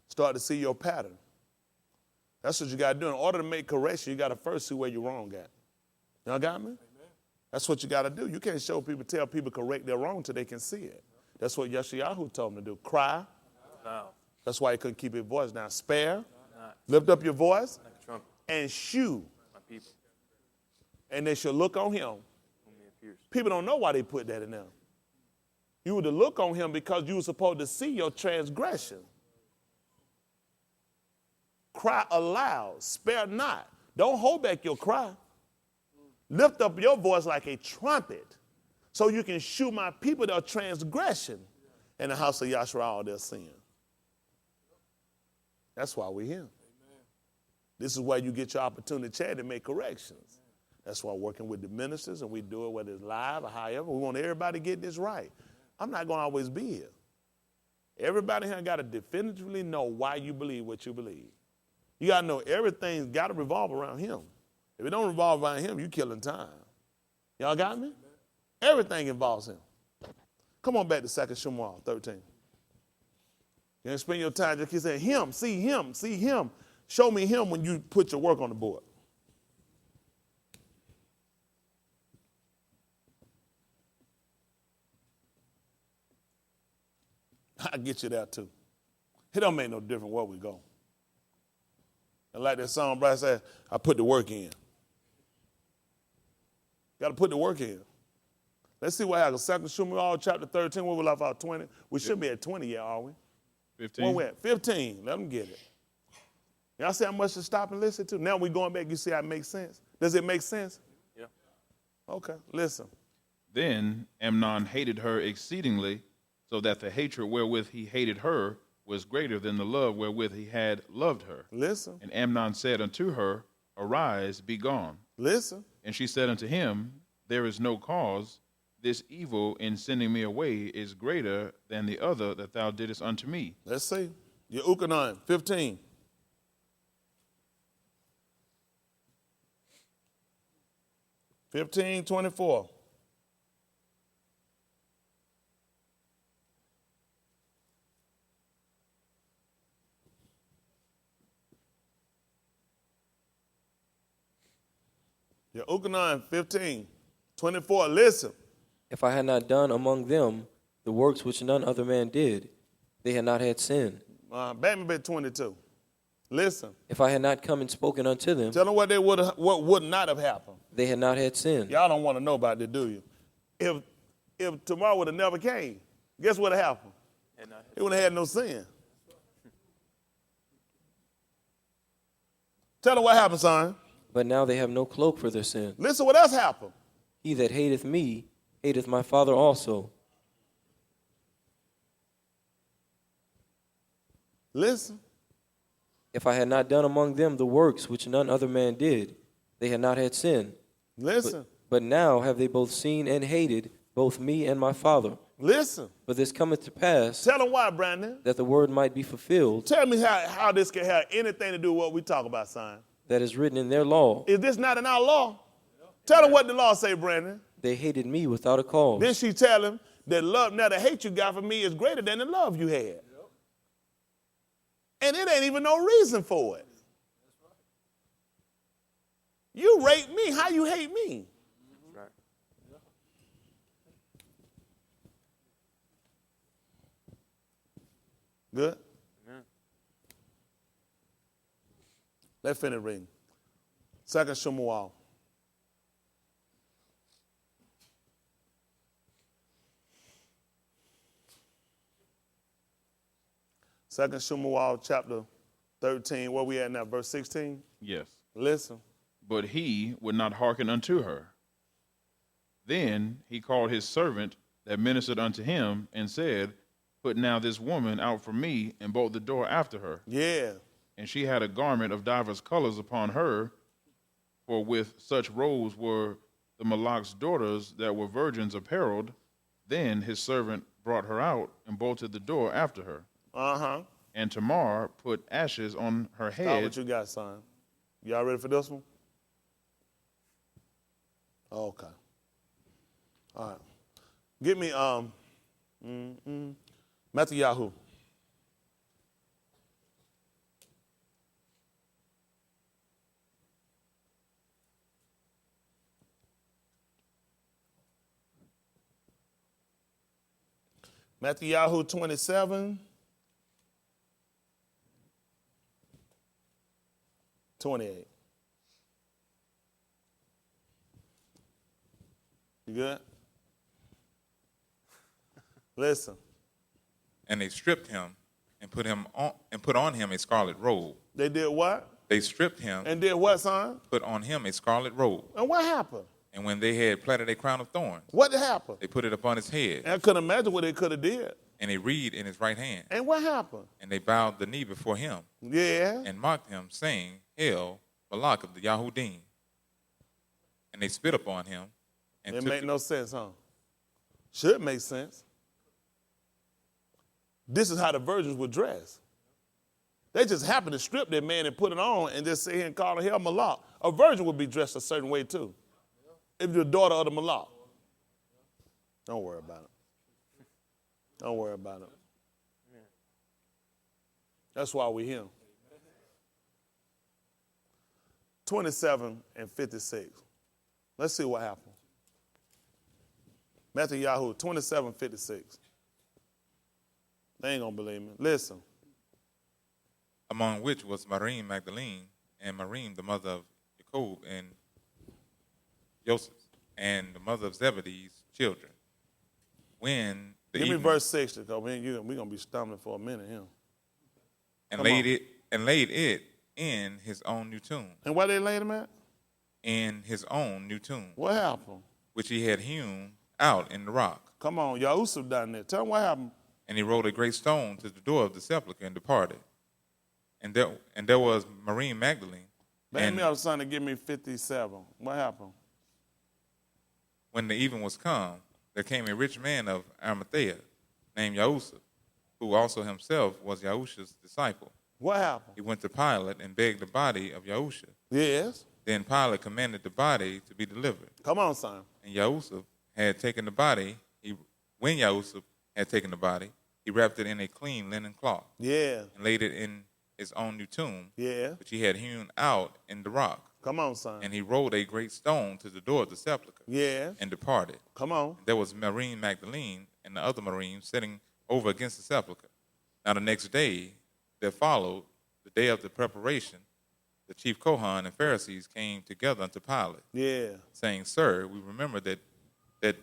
[SPEAKER 1] Start to see your pattern. That's what you got to do. In order to make correction, you got to first see where you're wrong at. Y'all got me? Amen. That's what you got to do. You can't tell people correct their wrong until they can see it. That's what Yeshayahu told them to do. Cry.
[SPEAKER 2] No.
[SPEAKER 1] That's why he couldn't keep his voice down. Spare. Lift up your voice.
[SPEAKER 2] Like a trumpet.
[SPEAKER 1] And shew.
[SPEAKER 2] My people.
[SPEAKER 1] And they should look on him.
[SPEAKER 2] Whom he appears.
[SPEAKER 1] People don't know why they put that in there. You were to look on him because you were supposed to see your transgression. Cry aloud, spare not. Don't hold back your cry. Lift up your voice like a trumpet so you can shew my people their transgression in the house of Yahshua all their sin. That's why we're here. Amen. This is where you get your opportunity to chat and make corrections. That's why working with the ministers, and we do it whether it's live or however. We want everybody to get this right. I'm not going to always be here. Everybody here got to definitively know why you believe what you believe. You got to know everything's got to revolve around him. If it don't revolve around him, you're killing time. Y'all got me? Everything involves him. Come on back to 2 Shmuel 13. You spend your time just keep saying, him, see him, see him. Show me him when you put your work on the board. I'll get you there too. It don't make no difference where we go. And like that song Brian said, I put the work in. Got to put the work in. Let's see what happens. 2 Shmuel chapter 13, where we left out 20. We shouldn't be at 20 yet, are we?
[SPEAKER 3] 15.
[SPEAKER 1] Where we at? 15. Let them get it. Y'all see how much to stop and listen to? Now we going back, you see how it makes sense? Does it make sense?
[SPEAKER 2] Yeah.
[SPEAKER 1] Okay, listen.
[SPEAKER 3] Then Amnon hated her exceedingly, so that the hatred wherewith he hated her was greater than the love wherewith he had loved her.
[SPEAKER 1] Listen.
[SPEAKER 3] And Amnon said unto her, Arise, be gone.
[SPEAKER 1] Listen.
[SPEAKER 3] And she said unto him, There is no cause. This evil in sending me away is greater than the other that thou didst unto me.
[SPEAKER 1] Let's see. Yeukanan, 15. $15.24. Yeukanan 15:24. Listen.
[SPEAKER 4] If I had not done among them the works which none other man did, they had not had sin.
[SPEAKER 1] Back me back 22. Listen.
[SPEAKER 4] If I had not come and spoken unto them,
[SPEAKER 1] Tell them what would not have happened.
[SPEAKER 4] they had not had sin.
[SPEAKER 1] Y'all don't want to know about this, do you? If tomorrow would have never came, guess what would have happened? It would have had no sin. Tell them what happened, son.
[SPEAKER 4] But now they have no cloak for their sin.
[SPEAKER 1] Listen what else happened.
[SPEAKER 4] He that hateth me hateth my Father also.
[SPEAKER 1] Listen.
[SPEAKER 4] If I had not done among them the works which none other man did, they had not had sin.
[SPEAKER 1] Listen.
[SPEAKER 4] But now have they both seen and hated both me and my Father.
[SPEAKER 1] Listen.
[SPEAKER 4] But this cometh to pass,
[SPEAKER 1] Tell them why, Brandon.
[SPEAKER 4] that the word might be fulfilled,
[SPEAKER 1] Tell me how this can have anything to do with what we talk about, son.
[SPEAKER 4] that is written in their law.
[SPEAKER 1] Is this not in our law? Tell them what the law say, Brandon.
[SPEAKER 4] They hated me without a cause.
[SPEAKER 1] Then she tell him that love, now the hate you got for me is greater than the love you had. And it ain't even no reason for it. You rape me, how you hate me?
[SPEAKER 2] Right.
[SPEAKER 1] Good?
[SPEAKER 2] Amen.
[SPEAKER 1] Let's finish reading. 2 Samuel. Second Samuel chapter 13. Where we at now? Verse 16?
[SPEAKER 3] Yes.
[SPEAKER 1] Listen.
[SPEAKER 3] But he would not hearken unto her. Then he called his servant that ministered unto him and said, Put now this woman out from me, and bolt the door after her.
[SPEAKER 1] Yeah.
[SPEAKER 3] And she had a garment of divers colors upon her, for with such robes were the Malach's daughters that were virgins apparelled. Then his servant brought her out and bolted the door after her.
[SPEAKER 1] Uh-huh.
[SPEAKER 3] And Tamar put ashes on her
[SPEAKER 1] Start
[SPEAKER 3] head.
[SPEAKER 1] what you got, son. Y'all ready for this one? Okay. All right. Give me Matthew Yahoo. Matthew Yahoo 27. 28. You good? Listen.
[SPEAKER 5] And they stripped him and put on him a scarlet robe.
[SPEAKER 1] They did what?
[SPEAKER 5] They stripped him
[SPEAKER 1] And did what, son?
[SPEAKER 5] put on him a scarlet robe.
[SPEAKER 1] And what happened?
[SPEAKER 5] And when they had platted a crown of thorns,
[SPEAKER 1] What happened?
[SPEAKER 5] they put it upon his head,
[SPEAKER 1] And I couldn't imagine what they could have did.
[SPEAKER 5] and a reed in his right hand.
[SPEAKER 1] And what happened?
[SPEAKER 5] And they bowed the knee before him
[SPEAKER 1] Yeah.
[SPEAKER 5] and mocked him, saying, Hail, Malach of the Yahudim. And they spit upon him. And
[SPEAKER 1] It
[SPEAKER 5] took
[SPEAKER 1] make no sense, huh? Should make sense. This is how the virgins were dressed. They just happened to strip their man and put it on and just sit here and call it hell Malach. A virgin would be dressed a certain way too. If you're a daughter of the Malach. Don't worry about it. Don't worry about it. That's why we're here. 27 and 56. Let's see what happens. Matthew Yahoo, 27:56. They ain't gonna believe me. Listen.
[SPEAKER 5] among which was Marim Magdalene and Marim, the mother of Jacob and Joseph, and the mother of Zebedee's children. When the
[SPEAKER 1] Give me
[SPEAKER 5] evening-
[SPEAKER 1] verse 60, because we're gonna be stumbling for a minute here.
[SPEAKER 5] and
[SPEAKER 1] Come
[SPEAKER 5] laid it in his own new tomb,
[SPEAKER 1] And where they laid him at?
[SPEAKER 5] in his own new tomb,
[SPEAKER 1] What happened?
[SPEAKER 5] which he had hewn out in the rock.
[SPEAKER 1] Come on, Yahusha down there. Tell him what happened.
[SPEAKER 5] And he rolled a great stone to the door of the sepulchre and departed. And there was Marim Magdalene.
[SPEAKER 1] Bang
[SPEAKER 5] And
[SPEAKER 1] me up, son, and give me 57. What happened?
[SPEAKER 5] when the even was come, there came a rich man of Arimathea named Yahusha, who also himself was Yahusha's disciple.
[SPEAKER 1] What happened?
[SPEAKER 5] He went to Pilate and begged the body of Yahusha.
[SPEAKER 1] Yes.
[SPEAKER 5] Then Pilate commanded the body to be delivered.
[SPEAKER 1] Come on, son.
[SPEAKER 5] And Yahusha had taken the body. When Yahusha had taken the body, he wrapped it in a clean linen cloth
[SPEAKER 1] Yeah.
[SPEAKER 5] and laid it in his own new tomb,
[SPEAKER 1] Yeah.
[SPEAKER 5] which he had hewn out in the rock.
[SPEAKER 1] Come on, son.
[SPEAKER 5] And he rolled a great stone to the door of the sepulchre
[SPEAKER 1] Yeah.
[SPEAKER 5] and departed.
[SPEAKER 1] Come on.
[SPEAKER 5] There was Marim Magdalene and the other Marim sitting over against the sepulchre. Now the next day that followed, the day of the preparation, the chief Kohan and Pharisees came together unto Pilate,
[SPEAKER 1] Yeah.
[SPEAKER 5] saying, Sir, we remember that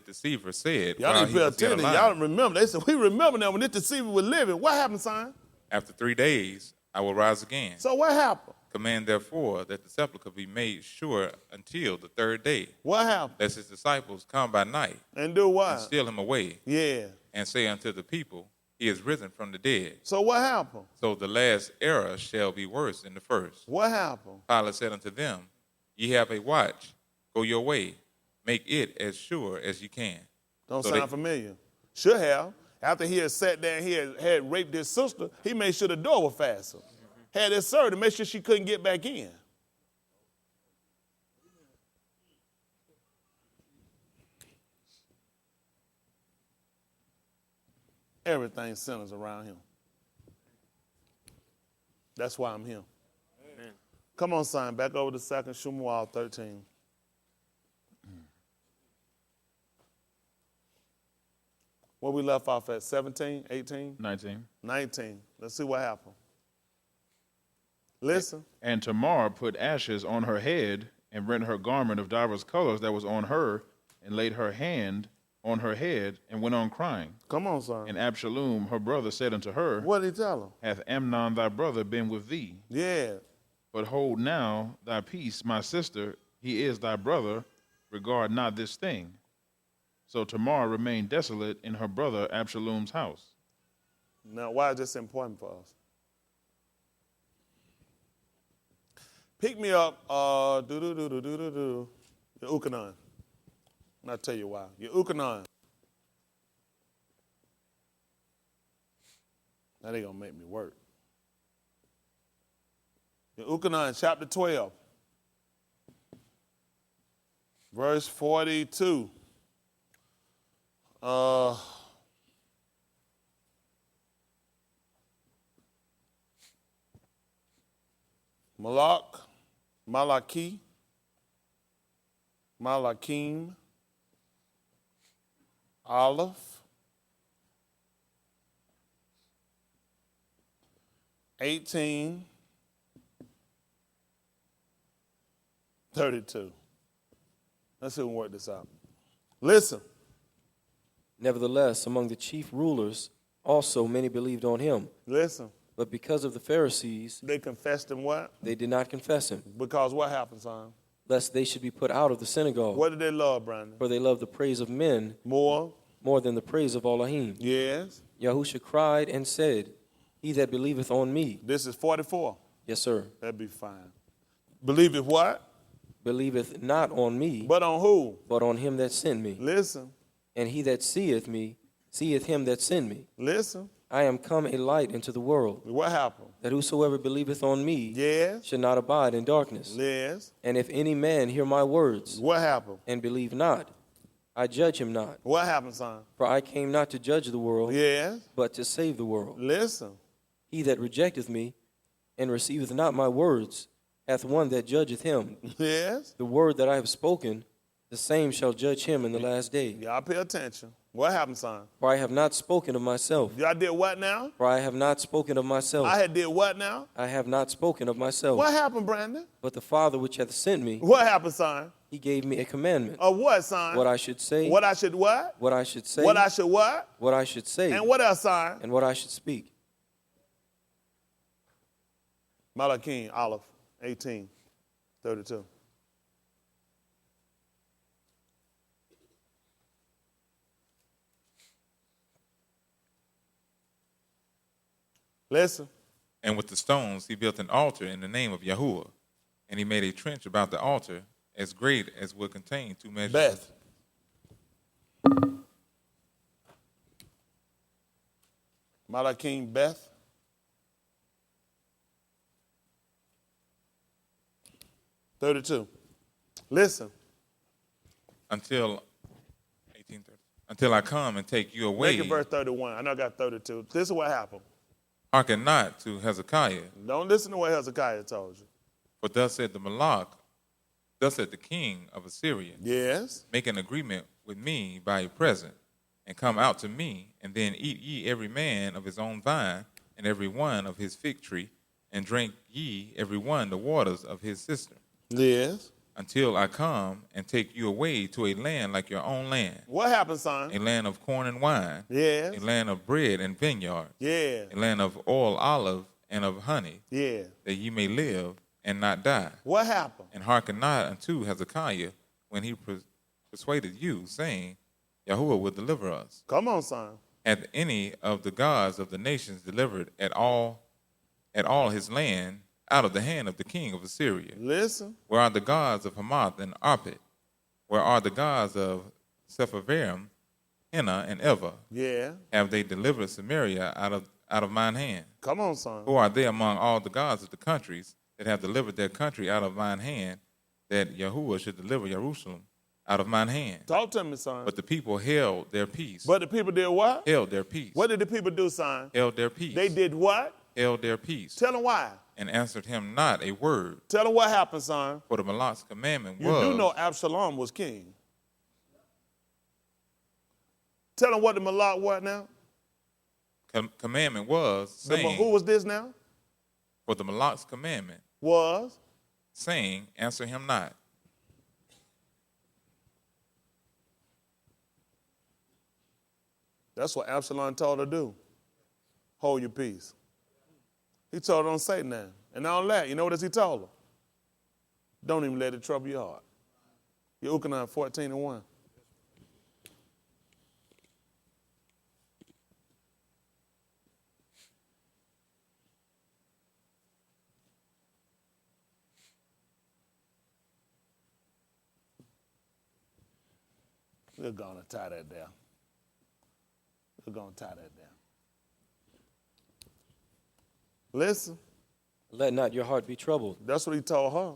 [SPEAKER 5] deceiver said,
[SPEAKER 1] Y'all
[SPEAKER 5] while
[SPEAKER 1] need
[SPEAKER 5] he
[SPEAKER 1] to pay
[SPEAKER 5] was yet
[SPEAKER 1] attention.
[SPEAKER 5] alive,
[SPEAKER 1] Y'all remember. They said, we remember that when this deceiver was living. What happened, son?
[SPEAKER 5] After 3 days I will rise again.
[SPEAKER 1] So what happened?
[SPEAKER 5] Command therefore that the sepulchre be made sure until the third day,
[SPEAKER 1] What happened?
[SPEAKER 5] lest his disciples come by night
[SPEAKER 1] And do
[SPEAKER 5] and
[SPEAKER 1] what?
[SPEAKER 5] steal him away,
[SPEAKER 1] Yeah.
[SPEAKER 5] and say unto the people, he is risen from the dead.
[SPEAKER 1] So what happened?
[SPEAKER 5] So the last error shall be worse than the first.
[SPEAKER 1] What happened?
[SPEAKER 5] Pilate said unto them, Ye have a watch, go your way, make it as sure as you can.
[SPEAKER 1] Don't
[SPEAKER 5] So
[SPEAKER 1] sound
[SPEAKER 5] they-
[SPEAKER 1] familiar. Should have. After he had sat there and he had raped his sister, he made sure the door was fastened. Had it served to make sure she couldn't get back in. Everything centers around him. That's why I'm here.
[SPEAKER 2] Amen.
[SPEAKER 1] Come on, son. Back over to 2 Samuel 13. Where we left off at? 17, 18,
[SPEAKER 3] 19.
[SPEAKER 1] 19. Let's see what happened. Listen.
[SPEAKER 3] And Tamar put ashes on her head, and rent her garment of divers colors that was on her, and laid her hand on her head, and went on crying.
[SPEAKER 1] Come on, son.
[SPEAKER 3] And Absalom, her brother, said unto her,
[SPEAKER 1] What did he tell him?
[SPEAKER 3] Hath Amnon thy brother been with thee?
[SPEAKER 1] Yeah.
[SPEAKER 3] But hold now thy peace, my sister, he is thy brother, regard not this thing. So Tamar remained desolate in her brother Absalom's house.
[SPEAKER 1] Now, why is this important for us? Pick me up, your Ukanon. And I'll tell you why. Your Ukanon. Now they gonna make me work. Your Ukanon, chapter 12, verse 42. Malachi, Malakim, Aleph, 18, 32. Let's see if we can work this out. Listen.
[SPEAKER 4] Nevertheless, among the chief rulers also many believed on him.
[SPEAKER 1] Listen.
[SPEAKER 4] But because of the Pharisees,
[SPEAKER 1] They confessed him what?
[SPEAKER 4] they did not confess him,
[SPEAKER 1] Because what happened, son?
[SPEAKER 4] lest they should be put out of the synagogue.
[SPEAKER 1] What did they love, Brandon?
[SPEAKER 4] For they loved the praise of men
[SPEAKER 1] More?
[SPEAKER 4] more than the praise of Elohim.
[SPEAKER 1] Yes.
[SPEAKER 4] Yahusha cried and said, He that believeth on me,
[SPEAKER 1] This is 44.
[SPEAKER 4] yes, sir,
[SPEAKER 1] That'd be fine. Believe it what?
[SPEAKER 4] believeth not on me,
[SPEAKER 1] But on who?
[SPEAKER 4] but on him that sent me.
[SPEAKER 1] Listen.
[SPEAKER 4] And he that seeth me, seeth him that sent me.
[SPEAKER 1] Listen.
[SPEAKER 4] I am come a light into the world,
[SPEAKER 1] What happened?
[SPEAKER 4] that whosoever believeth on me
[SPEAKER 1] Yes.
[SPEAKER 4] should not abide in darkness.
[SPEAKER 1] Yes.
[SPEAKER 4] And if any man hear my words,
[SPEAKER 1] What happened?
[SPEAKER 4] and believe not, I judge him not.
[SPEAKER 1] What happened, son?
[SPEAKER 4] For I came not to judge the world,
[SPEAKER 1] Yes.
[SPEAKER 4] but to save the world.
[SPEAKER 1] Listen.
[SPEAKER 4] He that rejecteth me, and receiveth not my words, hath one that judgeth him.
[SPEAKER 1] Yes.
[SPEAKER 4] The word that I have spoken, the same shall judge him in the last day.
[SPEAKER 1] Y'all pay attention. What happened, son?
[SPEAKER 4] For I have not spoken of myself.
[SPEAKER 1] Y'all did what now?
[SPEAKER 4] For I have not spoken of myself.
[SPEAKER 1] I had did what now?
[SPEAKER 4] I have not spoken of myself.
[SPEAKER 1] What happened, Brandon?
[SPEAKER 4] But the Father which hath sent me,
[SPEAKER 1] What happened, son?
[SPEAKER 4] he gave me a commandment.
[SPEAKER 1] Of what, son?
[SPEAKER 4] What I should say,
[SPEAKER 1] What I should what?
[SPEAKER 4] what I should say,
[SPEAKER 1] What I should what?
[SPEAKER 4] what I should say,
[SPEAKER 1] And what else, son?
[SPEAKER 4] and what I should speak.
[SPEAKER 1] Malachi, Aleph, 18, 32. Listen.
[SPEAKER 5] And with the stones he built an altar in the name of Yahuwah, and he made a trench about the altar as great as would contain 2 measures.
[SPEAKER 1] Beth. Malachi, Beth. $32. Listen.
[SPEAKER 5] Until 1830. Until I come and take you away.
[SPEAKER 1] Make it verse 31. I know I got 32. This is what happened.
[SPEAKER 5] Hearken not to Hezekiah,
[SPEAKER 1] Don't listen to what Hezekiah told you.
[SPEAKER 5] for thus said the Malach, thus said the king of Assyria,
[SPEAKER 1] Yes.
[SPEAKER 5] make an agreement with me by a present, and come out to me, and then eat ye every man of his own vine, and every one of his fig tree, and drink ye every one the waters of his cistern,
[SPEAKER 1] Yes.
[SPEAKER 5] until I come and take you away to a land like your own land,
[SPEAKER 1] What happened, son?
[SPEAKER 5] a land of corn and wine,
[SPEAKER 1] Yes.
[SPEAKER 5] a land of bread and vineyard,
[SPEAKER 1] Yeah.
[SPEAKER 5] a land of oil, olive, and of honey,
[SPEAKER 1] Yeah.
[SPEAKER 5] that ye may live and not die.
[SPEAKER 1] What happened?
[SPEAKER 5] And hearken not unto Hezekiah when he persuaded you, saying, Yahuwah will deliver us.
[SPEAKER 1] Come on, son.
[SPEAKER 5] Hath any of the gods of the nations delivered at all his land out of the hand of the king of Assyria?
[SPEAKER 1] Listen.
[SPEAKER 5] Where are the gods of Hamath and Arpad? Where are the gods of Sepharvaim, Henna, and Eva?
[SPEAKER 1] Yeah.
[SPEAKER 5] Have they delivered Samaria out of mine hand?
[SPEAKER 1] Come on, son.
[SPEAKER 5] Who are they among all the gods of the countries that have delivered their country out of mine hand, that Yahuwah should deliver Jerusalem out of mine hand?
[SPEAKER 1] Talk to me, son.
[SPEAKER 5] But the people held their peace.
[SPEAKER 1] But the people did what?
[SPEAKER 5] Held their peace.
[SPEAKER 1] What did the people do, son?
[SPEAKER 5] Held their peace.
[SPEAKER 1] They did what?
[SPEAKER 5] Held their peace.
[SPEAKER 1] Tell them why.
[SPEAKER 5] And answered him not a word.
[SPEAKER 1] Tell them what happened, son.
[SPEAKER 5] For the Malak's commandment
[SPEAKER 1] You
[SPEAKER 5] was.
[SPEAKER 1] do know Absalom was king. Tell them what the Malak what now?
[SPEAKER 5] Commandment was saying.
[SPEAKER 1] Who was this now?
[SPEAKER 5] For the Malak's commandment
[SPEAKER 1] Was.
[SPEAKER 5] saying, answer him not.
[SPEAKER 1] That's what Absalom told her to do. Hold your peace. He told her don't say nothing. And all that, you know what else he told her? Don't even let it trouble your heart. Yahusha 14:1. We're going to tie that down. We're going to tie that down. Listen,
[SPEAKER 4] Let not your heart be troubled.
[SPEAKER 1] that's what he told her.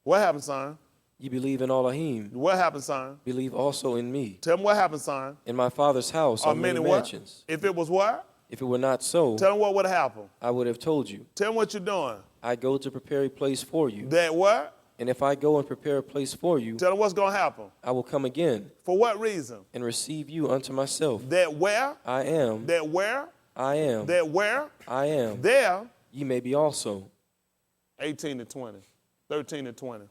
[SPEAKER 1] What happened, son?
[SPEAKER 4] Ye believe in Elohim,
[SPEAKER 1] What happened, son?
[SPEAKER 4] believe also in me.
[SPEAKER 1] Tell him what happened, son.
[SPEAKER 4] In my Father's house are many
[SPEAKER 1] what?
[SPEAKER 4] mansions.
[SPEAKER 1] If it was what?
[SPEAKER 4] If it were not so,
[SPEAKER 1] Tell him what would have happened.
[SPEAKER 4] I would have told you.
[SPEAKER 1] Tell him what you're doing.
[SPEAKER 4] I go to prepare a place for you.
[SPEAKER 1] That what?
[SPEAKER 4] And if I go and prepare a place for you,
[SPEAKER 1] Tell him what's going to happen.
[SPEAKER 4] I will come again
[SPEAKER 1] For what reason?
[SPEAKER 4] and receive you unto myself.
[SPEAKER 1] That where?
[SPEAKER 4] I am,
[SPEAKER 1] That where?
[SPEAKER 4] I am,
[SPEAKER 1] That where?
[SPEAKER 4] I am.
[SPEAKER 1] There.
[SPEAKER 4] Ye may be also.
[SPEAKER 1] 18 to 20. 13 to 20.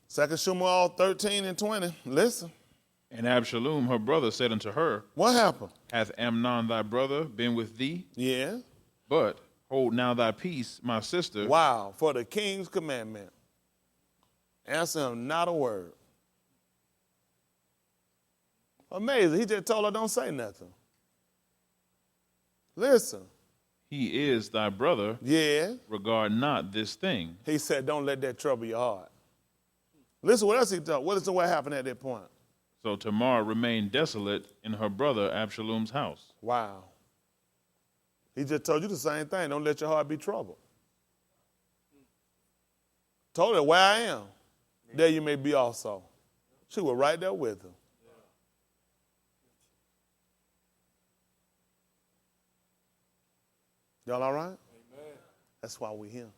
[SPEAKER 1] Second Shmuel 13 and 20. Listen.
[SPEAKER 3] And Absalom, her brother, said unto her,
[SPEAKER 1] What happened?
[SPEAKER 3] Hath Amnon thy brother been with thee?
[SPEAKER 1] Yeah.
[SPEAKER 3] But hold now thy peace, my sister.
[SPEAKER 1] Wow. For the king's commandment. Answer him not a word. Amazing. He just told her don't say nothing. Listen.
[SPEAKER 3] He is thy brother.
[SPEAKER 1] Yeah.
[SPEAKER 3] Regard not this thing.
[SPEAKER 1] He said don't let that trouble your heart. Listen what else he told. What happened at that point?
[SPEAKER 3] So Tamar remained desolate in her brother Absalom's house.
[SPEAKER 1] Wow. He just told you the same thing. Don't let your heart be troubled. Told her where I am. There you may be also. She was right there with him. Y'all all right? Amen. That's why we're here.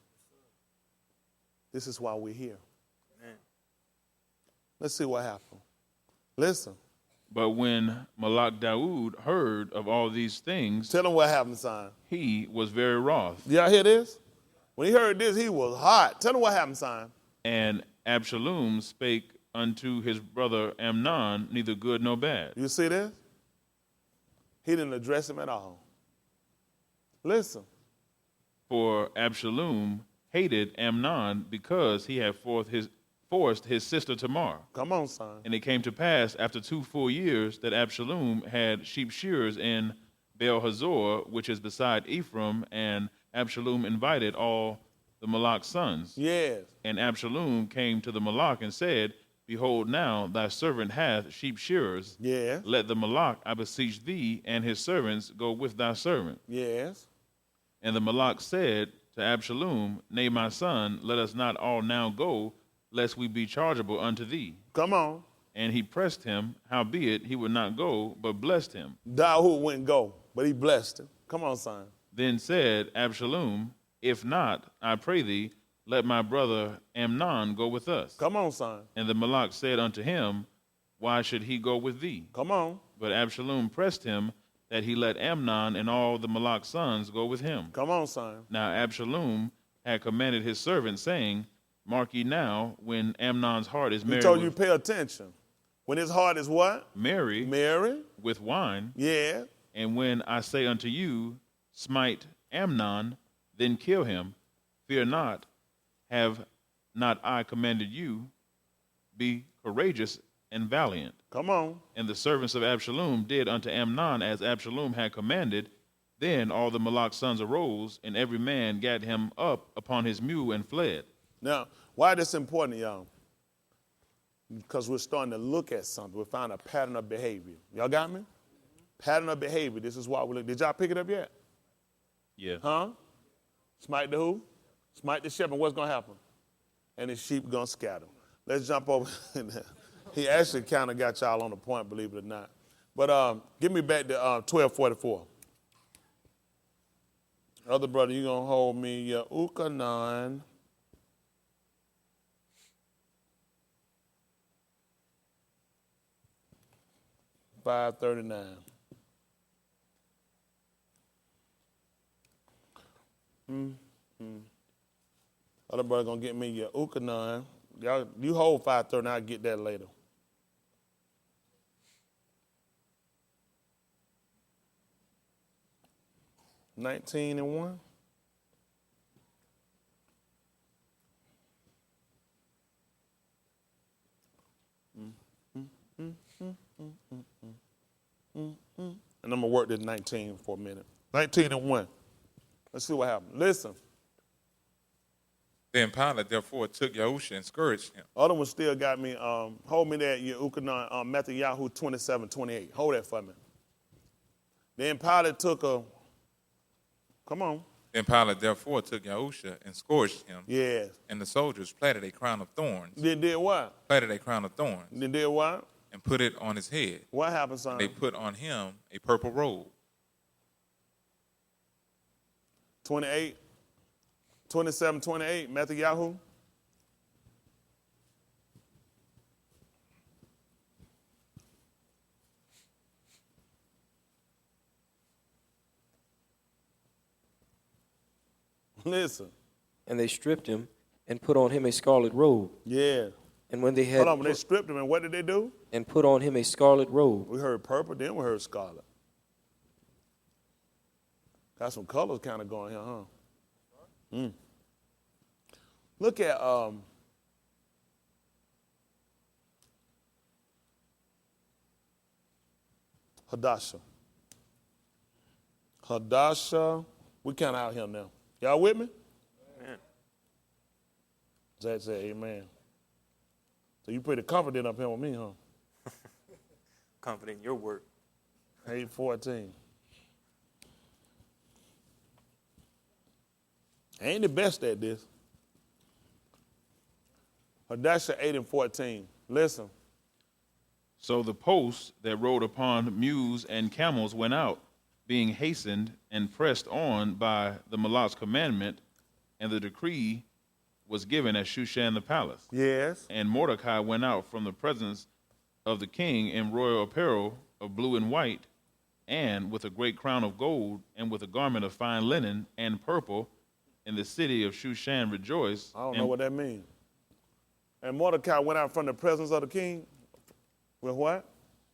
[SPEAKER 1] This is why we're here. Amen. Let's see what happened. Listen.
[SPEAKER 3] But when Malak Daoud heard of all these things,
[SPEAKER 1] Tell him what happened, son.
[SPEAKER 3] he was very wroth.
[SPEAKER 1] Y'all hear this? When he heard this, he was hot. Tell him what happened, son.
[SPEAKER 3] And Absalom spake unto his brother Amnon neither good nor bad.
[SPEAKER 1] You see this? He didn't address him at all. Listen.
[SPEAKER 3] For Absalom hated Amnon because he had forced his sister Tamar.
[SPEAKER 1] Come on, son.
[SPEAKER 3] And it came to pass after 2 full years that Absalom had sheep shearers in Baal Hazor, which is beside Ephraim, and Absalom invited all the Malak's sons.
[SPEAKER 1] Yes.
[SPEAKER 3] And Absalom came to the Malak and said, Behold, now thy servant hath sheep shearers.
[SPEAKER 1] Yes.
[SPEAKER 3] Let the Malak, I beseech thee, and his servants go with thy servant.
[SPEAKER 1] Yes.
[SPEAKER 3] And the Malak said to Absalom, Nay, my son, let us not all now go, lest we be chargeable unto thee.
[SPEAKER 1] Come on.
[SPEAKER 3] And he pressed him, howbeit he would not go, but blessed him.
[SPEAKER 1] Dawood wouldn't go, but he blessed him. Come on, son.
[SPEAKER 3] Then said Absalom, If not, I pray thee, let my brother Amnon go with us.
[SPEAKER 1] Come on, son.
[SPEAKER 3] And the Malak said unto him, Why should he go with thee?
[SPEAKER 1] Come on.
[SPEAKER 3] But Absalom pressed him that he let Amnon and all the Malak's sons go with him.
[SPEAKER 1] Come on, son.
[SPEAKER 3] Now Absalom had commanded his servant, saying, Mark ye now, when Amnon's heart is
[SPEAKER 1] He
[SPEAKER 3] merry
[SPEAKER 1] told you
[SPEAKER 3] with,
[SPEAKER 1] pay attention. When his heart is what?
[SPEAKER 3] merry
[SPEAKER 1] Mary.
[SPEAKER 3] with wine,
[SPEAKER 1] Yeah.
[SPEAKER 3] and when I say unto you, smite Amnon, then kill him, fear not, have not I commanded you, be courageous and valiant.
[SPEAKER 1] Come on.
[SPEAKER 3] And the servants of Absalom did unto Amnon as Absalom had commanded. Then all the Malach's sons arose, and every man gat him up upon his mule and fled.
[SPEAKER 1] Now, why this important, y'all? Because we're starting to look at something. We found a pattern of behavior. Y'all got me? Pattern of behavior. This is why we look. Did y'all pick it up yet?
[SPEAKER 3] Yeah.
[SPEAKER 1] Huh? Smite the who? Smite the shepherd. What's going to happen? And the sheep going to scatter. Let's jump over in there. He actually kind of got y'all on the point, believe it or not. But give me back to 1244. Other brother, you going to hold me your Ukanon. $5.39. Other brother gonna get me your Ukanon. Y'all, you hold 5.39. I'll get that later. $19.01. And I'm gonna work this 19 for a minute. 19:1. Let's see what happened. Listen.
[SPEAKER 5] Then Pilate therefore took Yahusha and scourged him.
[SPEAKER 1] Other one still got me. Hold me there, your Ukanon, Matthew 27:28. Hold that for me. Then Pilate took a. Come on.
[SPEAKER 5] Then Pilate therefore took Yahusha and scourged him.
[SPEAKER 1] Yes.
[SPEAKER 5] And the soldiers platted a crown of thorns.
[SPEAKER 1] Then did what?
[SPEAKER 5] Platted a crown of thorns.
[SPEAKER 1] Then did what?
[SPEAKER 5] And put it on his head.
[SPEAKER 1] What happened, son?
[SPEAKER 5] They put on him a purple robe.
[SPEAKER 1] 28. 27:28. Matthew Yahoo. Listen.
[SPEAKER 4] And they stripped him and put on him a scarlet robe.
[SPEAKER 1] Yeah.
[SPEAKER 4] And when they had
[SPEAKER 1] Hold on, when they stripped him, and what did they do?
[SPEAKER 4] and put on him a scarlet robe.
[SPEAKER 1] We heard purple, then we heard scarlet. Got some colors kind of going here, huh? Look at Hadassah. Hadassah, we kind of out here now. Y'all with me?
[SPEAKER 2] Amen.
[SPEAKER 1] Zach said, amen. So you pretty confident up here with me, huh?
[SPEAKER 2] Confident in your work.
[SPEAKER 1] 8:14. I ain't the best at this. Hadassah 8:14. Listen.
[SPEAKER 3] So the posts that rode upon mules and camels went out, being hastened and pressed on by the Malach's commandment, and the decree was given at Shushan the palace.
[SPEAKER 1] Yes.
[SPEAKER 3] And Mordecai went out from the presence of the king in royal apparel of blue and white, and with a great crown of gold, and with a garment of fine linen and purple. In the city of Shushan rejoiced.
[SPEAKER 1] I don't know what that means. And Mordecai went out from the presence of the king with what?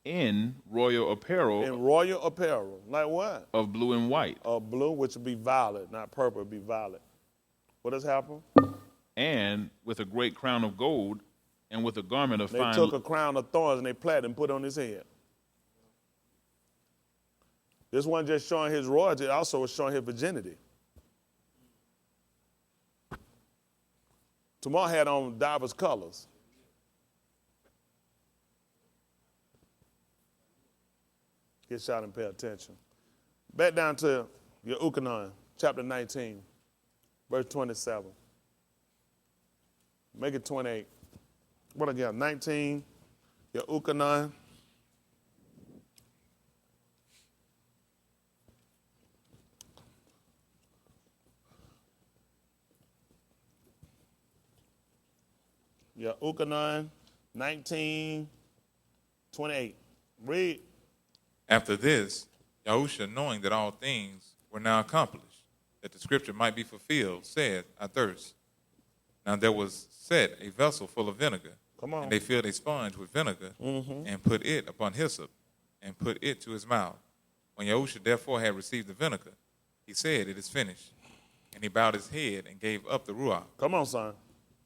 [SPEAKER 3] In royal apparel
[SPEAKER 1] In royal apparel. Like what?
[SPEAKER 3] of blue and white,
[SPEAKER 1] Blue, which would be violet, not purple, it'd be violet. What has happened?
[SPEAKER 3] and with a great crown of gold, and with a garment of
[SPEAKER 1] They
[SPEAKER 3] fine
[SPEAKER 1] took a crown of thorns and they plaited and put it on his head. This wasn't just showing his royalty, it also was showing his virginity. Tamar had on diverse colors. Get shot and pay attention. Back down to your Ukanon, chapter 19, verse 27. Make it 28. What again? 19, your Ukanon. Your Ukanon, 19:28. Read.
[SPEAKER 5] After this, Yahusha, knowing that all things were now accomplished, that the scripture might be fulfilled, said, I thirst. Now there was set a vessel full of vinegar.
[SPEAKER 1] Come on.
[SPEAKER 5] And they filled a sponge with vinegar and put it upon hyssop and put it to his mouth. When Yahusha therefore had received the vinegar, he said, it is finished. And he bowed his head and gave up the ruach.
[SPEAKER 1] Come on, son.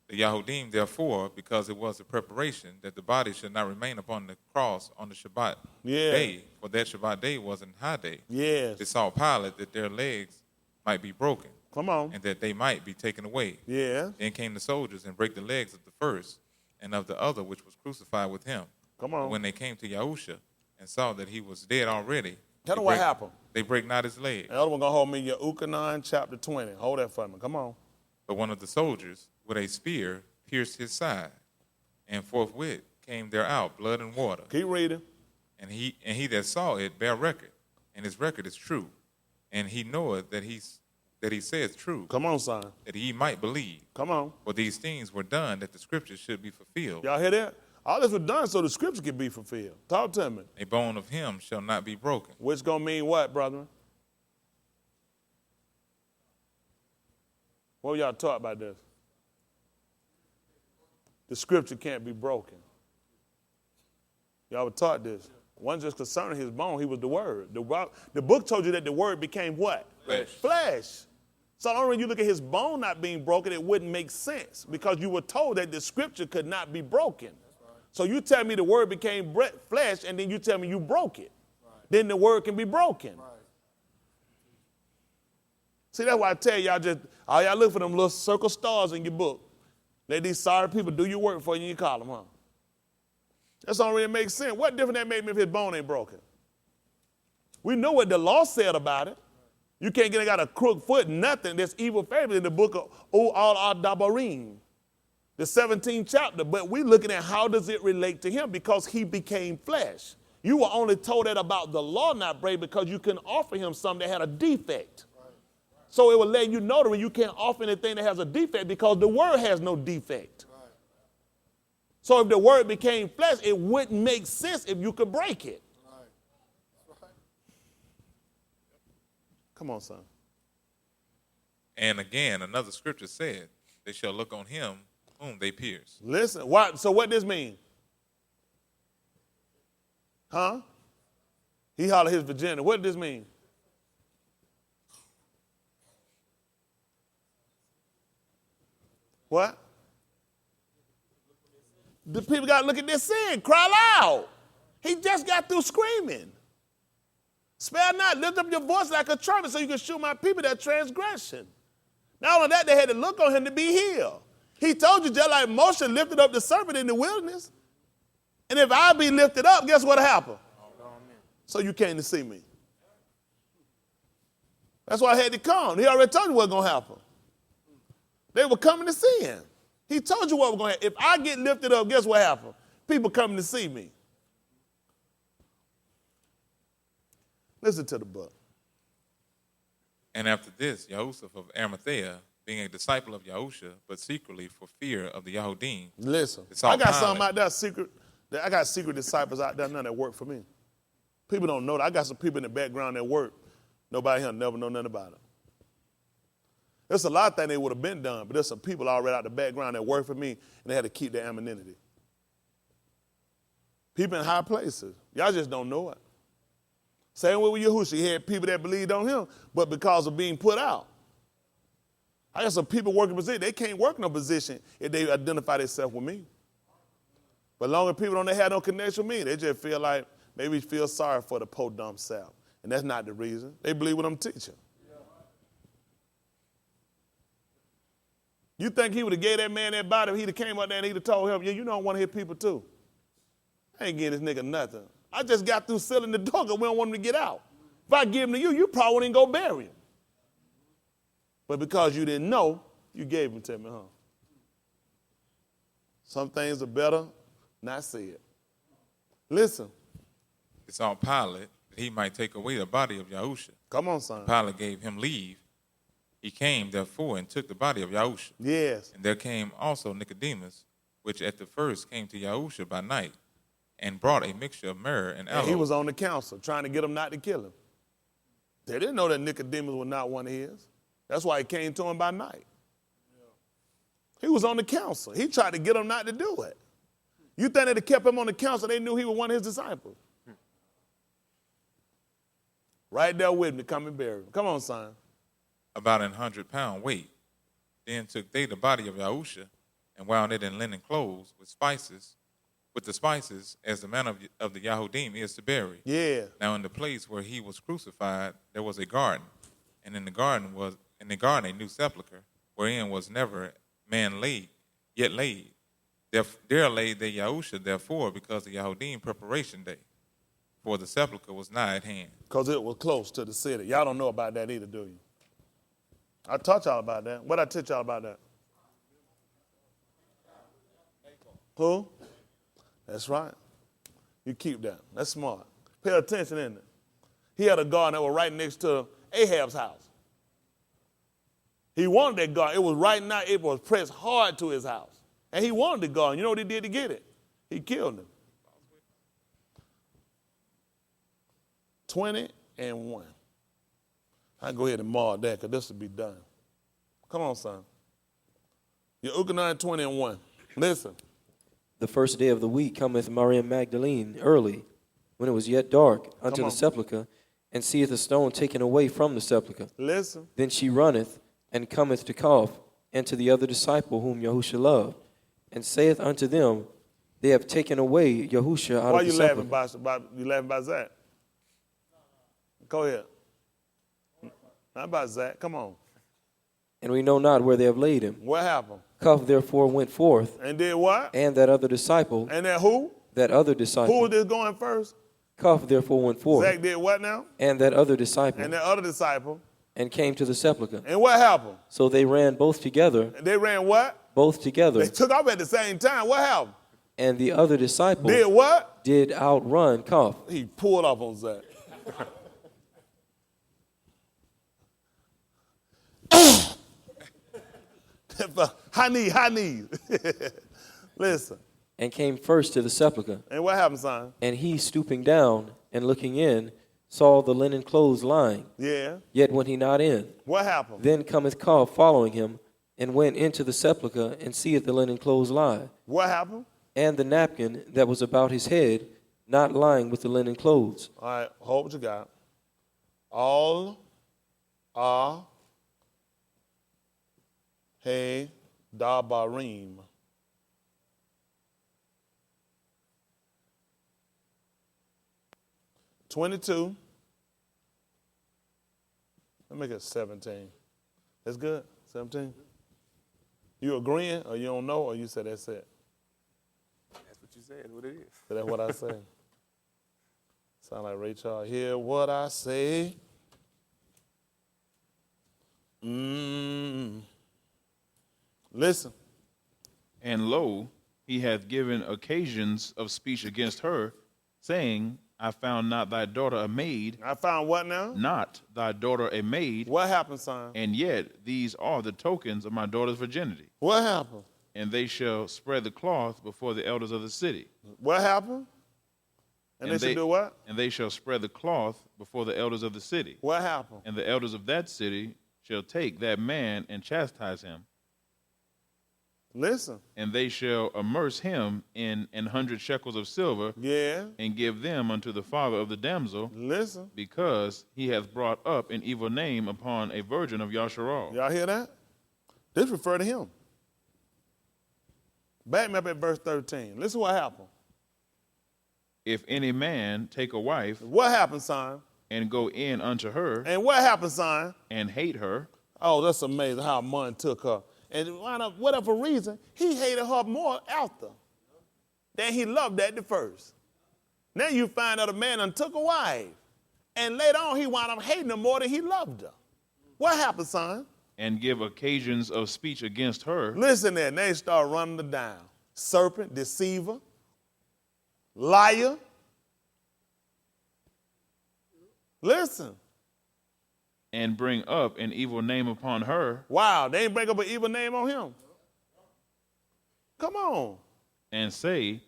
[SPEAKER 5] The Yahudim, therefore, because it was a preparation that the body should not remain upon the cross on the Shabbat day, for that Shabbat day was an high day.
[SPEAKER 1] Yes.
[SPEAKER 5] They saw Pilate that their legs might be broken,
[SPEAKER 1] Come on.
[SPEAKER 5] and that they might be taken away.
[SPEAKER 1] Yeah.
[SPEAKER 5] Then came the soldiers and brake the legs of the first and of the other which was crucified with him.
[SPEAKER 1] Come on.
[SPEAKER 5] But when they came to Yahusha and saw that he was dead already,
[SPEAKER 1] Tell them what happened.
[SPEAKER 5] they brake not his leg.
[SPEAKER 1] The other one going to hold me Yahusha chapter 20. Hold that for me. Come on.
[SPEAKER 5] But one of the soldiers with a spear pierced his side, and forthwith came there out blood and water.
[SPEAKER 1] Keep reading.
[SPEAKER 5] And he that saw it bare record, and his record is true. And he knoweth that he says true,
[SPEAKER 1] Come on, son.
[SPEAKER 5] that he might believe.
[SPEAKER 1] Come on.
[SPEAKER 5] For these things were done that the scriptures should be fulfilled.
[SPEAKER 1] Y'all hear that? All this was done so the scripture can be fulfilled. Talk to me.
[SPEAKER 5] A bone of him shall not be broken.
[SPEAKER 1] Which going to mean what, brother? What y'all taught about this? The scripture can't be broken. Y'all were taught this. One just concerning his bone, he was the word. The book told you that the word became what?
[SPEAKER 5] Flesh.
[SPEAKER 1] Flesh. So only when you look at his bone not being broken, it wouldn't make sense because you were told that the scripture could not be broken. So you tell me the word became flesh and then you tell me you broke it. Then the word can be broken. See, that's why I tell y'all all y'all look for them little circle stars in your book. Let these sorry people do your work for you in your column, huh? That's don't really make sense. What difference that make me if his bone ain't broken? We know what the law said about it. You can't get got a crook foot, nothing. There's evil favor in the book of Al-Dabarim, the 17th chapter. But we're looking at how does it relate to him because he became flesh. You were only told that about the law not break because you couldn't offer him something that had a defect. So it will let you know that you can't offer anything that has a defect because the word has no defect. So if the word became flesh, it wouldn't make sense if you could break it. Come on, son.
[SPEAKER 5] And again, another scripture said, they shall look on him whom they pierced.
[SPEAKER 1] Listen, so what does this mean? Huh? He hollered his virginity. What does this mean? What? The people got to look at this sin, cry loud. He just got through screaming. Spare not, lift up your voice like a trumpet so you can show my people that transgression. Not only that, they had to look on him to be healed. He told you just like Moshe lifted up the serpent in the wilderness. And if I be lifted up, guess what happened? So you came to see me. That's why I had to come. He already told you what's going to happen. They were coming to see him. He told you what was going to happen. If I get lifted up, guess what happened? People coming to see me. Listen to the book.
[SPEAKER 5] And after this, Yahusha of Arimathea, being a disciple of Yahusha, but secretly for fear of the Yahudim.
[SPEAKER 1] Listen,
[SPEAKER 5] It's all
[SPEAKER 1] I got
[SPEAKER 5] Pilate.
[SPEAKER 1] some out there secret. I got secret disciples out there now that work for me. People don't know that. I got some people in the background that work. Nobody here never know nothing about it. There's a lot of things they would have been done, but there's some people already out the background that work for me, and they had to keep their anonymity. People in high places. Y'all just don't know it. Same way with Yahusha. He had people that believed on him, but because of being put out. I got some people working position. They can't work in a position if they identify themselves with me. But long as people don't have no connection with me, they just feel like maybe feel sorry for the po-dumb self. And that's not the reason. They believe what I'm teaching. You think he would have gave that man that body if he'd have came up there and he'd have told him, yeah, you don't want to hit people too. I ain't giving this nigga nothing. I just got through sealing the door because we don't want him to get out. If I give him to you, you probably wouldn't go bury him. But because you didn't know, you gave him to me, huh? Some things are better not said. Listen.
[SPEAKER 5] It's on Pilate that he might take away the body of Yahusha.
[SPEAKER 1] Come on, son.
[SPEAKER 5] Pilate gave him leave. He came, therefore, and took the body of Yahusha.
[SPEAKER 1] Yes.
[SPEAKER 5] And there came also Nicodemus, which at the first came to Yahusha by night, and brought a mixture of myrrh and aloe.
[SPEAKER 1] And he was on the council trying to get him not to kill him. They didn't know that Nicodemus was not one of his. That's why he came to him by night. He was on the council. He tried to get them not to do it. You think they'd have kept him on the council, they knew he was one of his disciples. Right there with me, come and bury him. Come on, son.
[SPEAKER 5] About 100-pound weight. Then took they the body of Yahusha and wound it in linen clothes with the spices, as the manner of the Yahudim is to bury.
[SPEAKER 1] Yeah.
[SPEAKER 5] Now in the place where he was crucified, there was a garden, and in the garden a new sepulchre, wherein was never man yet laid. There laid they Yahusha, therefore, because the Yahudim preparation day, for the sepulchre was nigh at hand.
[SPEAKER 1] Because it was close to the city. Y'all don't know about that either, do you? I taught y'all about that. What I teach y'all about that? Who? That's right. You keep that. That's smart. Pay attention, isn't it? He had a garden that was right next to Ahab's house. He wanted that garden. It was right now, it was pressed hard to his house. And he wanted the garden. You know what he did to get it? He killed him. 20 and 1. I go ahead and mark that because this will be done. Come on, son. Yahusha 20 and 1. Listen.
[SPEAKER 4] The first day of the week cometh Mary Magdalene early, when it was yet dark, unto the sepulchre, and seeth a stone taken away from the sepulchre.
[SPEAKER 1] Listen.
[SPEAKER 4] Then she runneth, and cometh to cough, and to the other disciple whom Yahusha loved, and saith unto them, They have taken away Yahusha out of the sepulchre.
[SPEAKER 1] Why you laughing about Zach? Go ahead. Not about Zach. Come on.
[SPEAKER 4] And we know not where they have laid him.
[SPEAKER 1] What happened?
[SPEAKER 4] Cuff therefore went forth.
[SPEAKER 1] And did what?
[SPEAKER 4] And that other disciple.
[SPEAKER 1] And that who?
[SPEAKER 4] That other disciple.
[SPEAKER 1] Who was this going first?
[SPEAKER 4] Cuff therefore went forth.
[SPEAKER 1] Zach did what now?
[SPEAKER 4] And that other disciple.
[SPEAKER 1] And that other disciple.
[SPEAKER 4] And came to the sepulchre.
[SPEAKER 1] And what happened?
[SPEAKER 4] So they ran both together.
[SPEAKER 1] They ran what?
[SPEAKER 4] Both together.
[SPEAKER 1] They took off at the same time. What happened?
[SPEAKER 4] And the other disciple.
[SPEAKER 1] Did what?
[SPEAKER 4] Did outrun Cuff.
[SPEAKER 1] He pulled up on Zach. High knee. Listen.
[SPEAKER 4] And came first to the sepulchre.
[SPEAKER 1] And what happened, son?
[SPEAKER 4] And he, stooping down and looking in, saw the linen clothes lying.
[SPEAKER 1] Yeah.
[SPEAKER 4] Yet went he not in.
[SPEAKER 1] What happened?
[SPEAKER 4] Then cometh Cuff following him, and went into the sepulchre, and seeth the linen clothes lie.
[SPEAKER 1] What happened?
[SPEAKER 4] And the napkin that was about his head, not lying with the linen clothes.
[SPEAKER 1] All right, hold what you got. All are hey dabarim. $22. Let me make it 17. That's good? 17? You agreeing, or you don't know, or you said that's it?
[SPEAKER 2] That's what you said, what it is.
[SPEAKER 1] So that's what I say. Sound like Ray Charles. Hear what I say. Listen.
[SPEAKER 3] And lo, he hath given occasions of speech against her, saying, I found not thy daughter a maid.
[SPEAKER 1] I found what now?
[SPEAKER 3] Not thy daughter a maid.
[SPEAKER 1] What happened, son?
[SPEAKER 3] And yet these are the tokens of my daughter's virginity.
[SPEAKER 1] What happened?
[SPEAKER 3] And they shall spread the cloth before the elders of the city.
[SPEAKER 1] What happened? And they should do what?
[SPEAKER 3] And they shall spread the cloth before the elders of the city.
[SPEAKER 1] What happened?
[SPEAKER 3] And the elders of that city shall take that man and chastise him.
[SPEAKER 1] Listen.
[SPEAKER 3] And they shall immerse him in 100 shekels of silver.
[SPEAKER 1] Yeah.
[SPEAKER 3] And give them unto the father of the damsel.
[SPEAKER 1] Listen.
[SPEAKER 3] Because he hath brought up an evil name upon a virgin of Yahusha.
[SPEAKER 1] Y'all hear that? This refer to him. Back me up at verse 13. Listen what happened.
[SPEAKER 3] If any man take a wife.
[SPEAKER 1] What happened, son?
[SPEAKER 3] And go in unto her.
[SPEAKER 1] And what happened, son?
[SPEAKER 3] And hate her.
[SPEAKER 1] Oh, that's amazing how Mun took her. And whatever reason, he hated her more after than he loved at the first. Now you find out a man done took a wife. And later on, he wound up hating her more than he loved her. What happened, son?
[SPEAKER 3] And give occasions of speech against her.
[SPEAKER 1] Listen there, they start running her down. Serpent, deceiver, liar. Listen.
[SPEAKER 3] And bring up an evil name upon her.
[SPEAKER 1] Wow, they ain't bring up an evil name on him. Come on.
[SPEAKER 3] And say,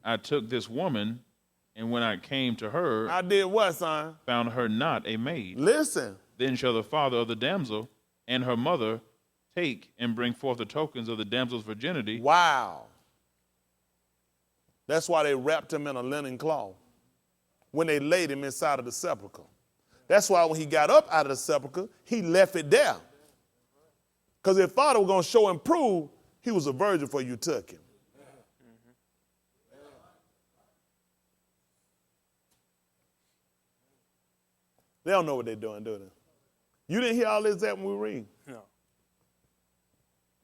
[SPEAKER 3] I took this woman, and when I came to her.
[SPEAKER 1] I did what, son?
[SPEAKER 3] Found her not a maid.
[SPEAKER 1] Listen.
[SPEAKER 3] Then shall the father of the damsel and her mother take and bring forth the tokens of the damsel's virginity.
[SPEAKER 1] Wow. That's why they wrapped him in a linen cloth when they laid him inside of the sepulchre. That's why when he got up out of the sepulchre, he left it there. Because if father was going to show and prove he was a virgin before you took him. They don't know what they're doing, do they? You didn't hear all this that when we read?
[SPEAKER 2] No.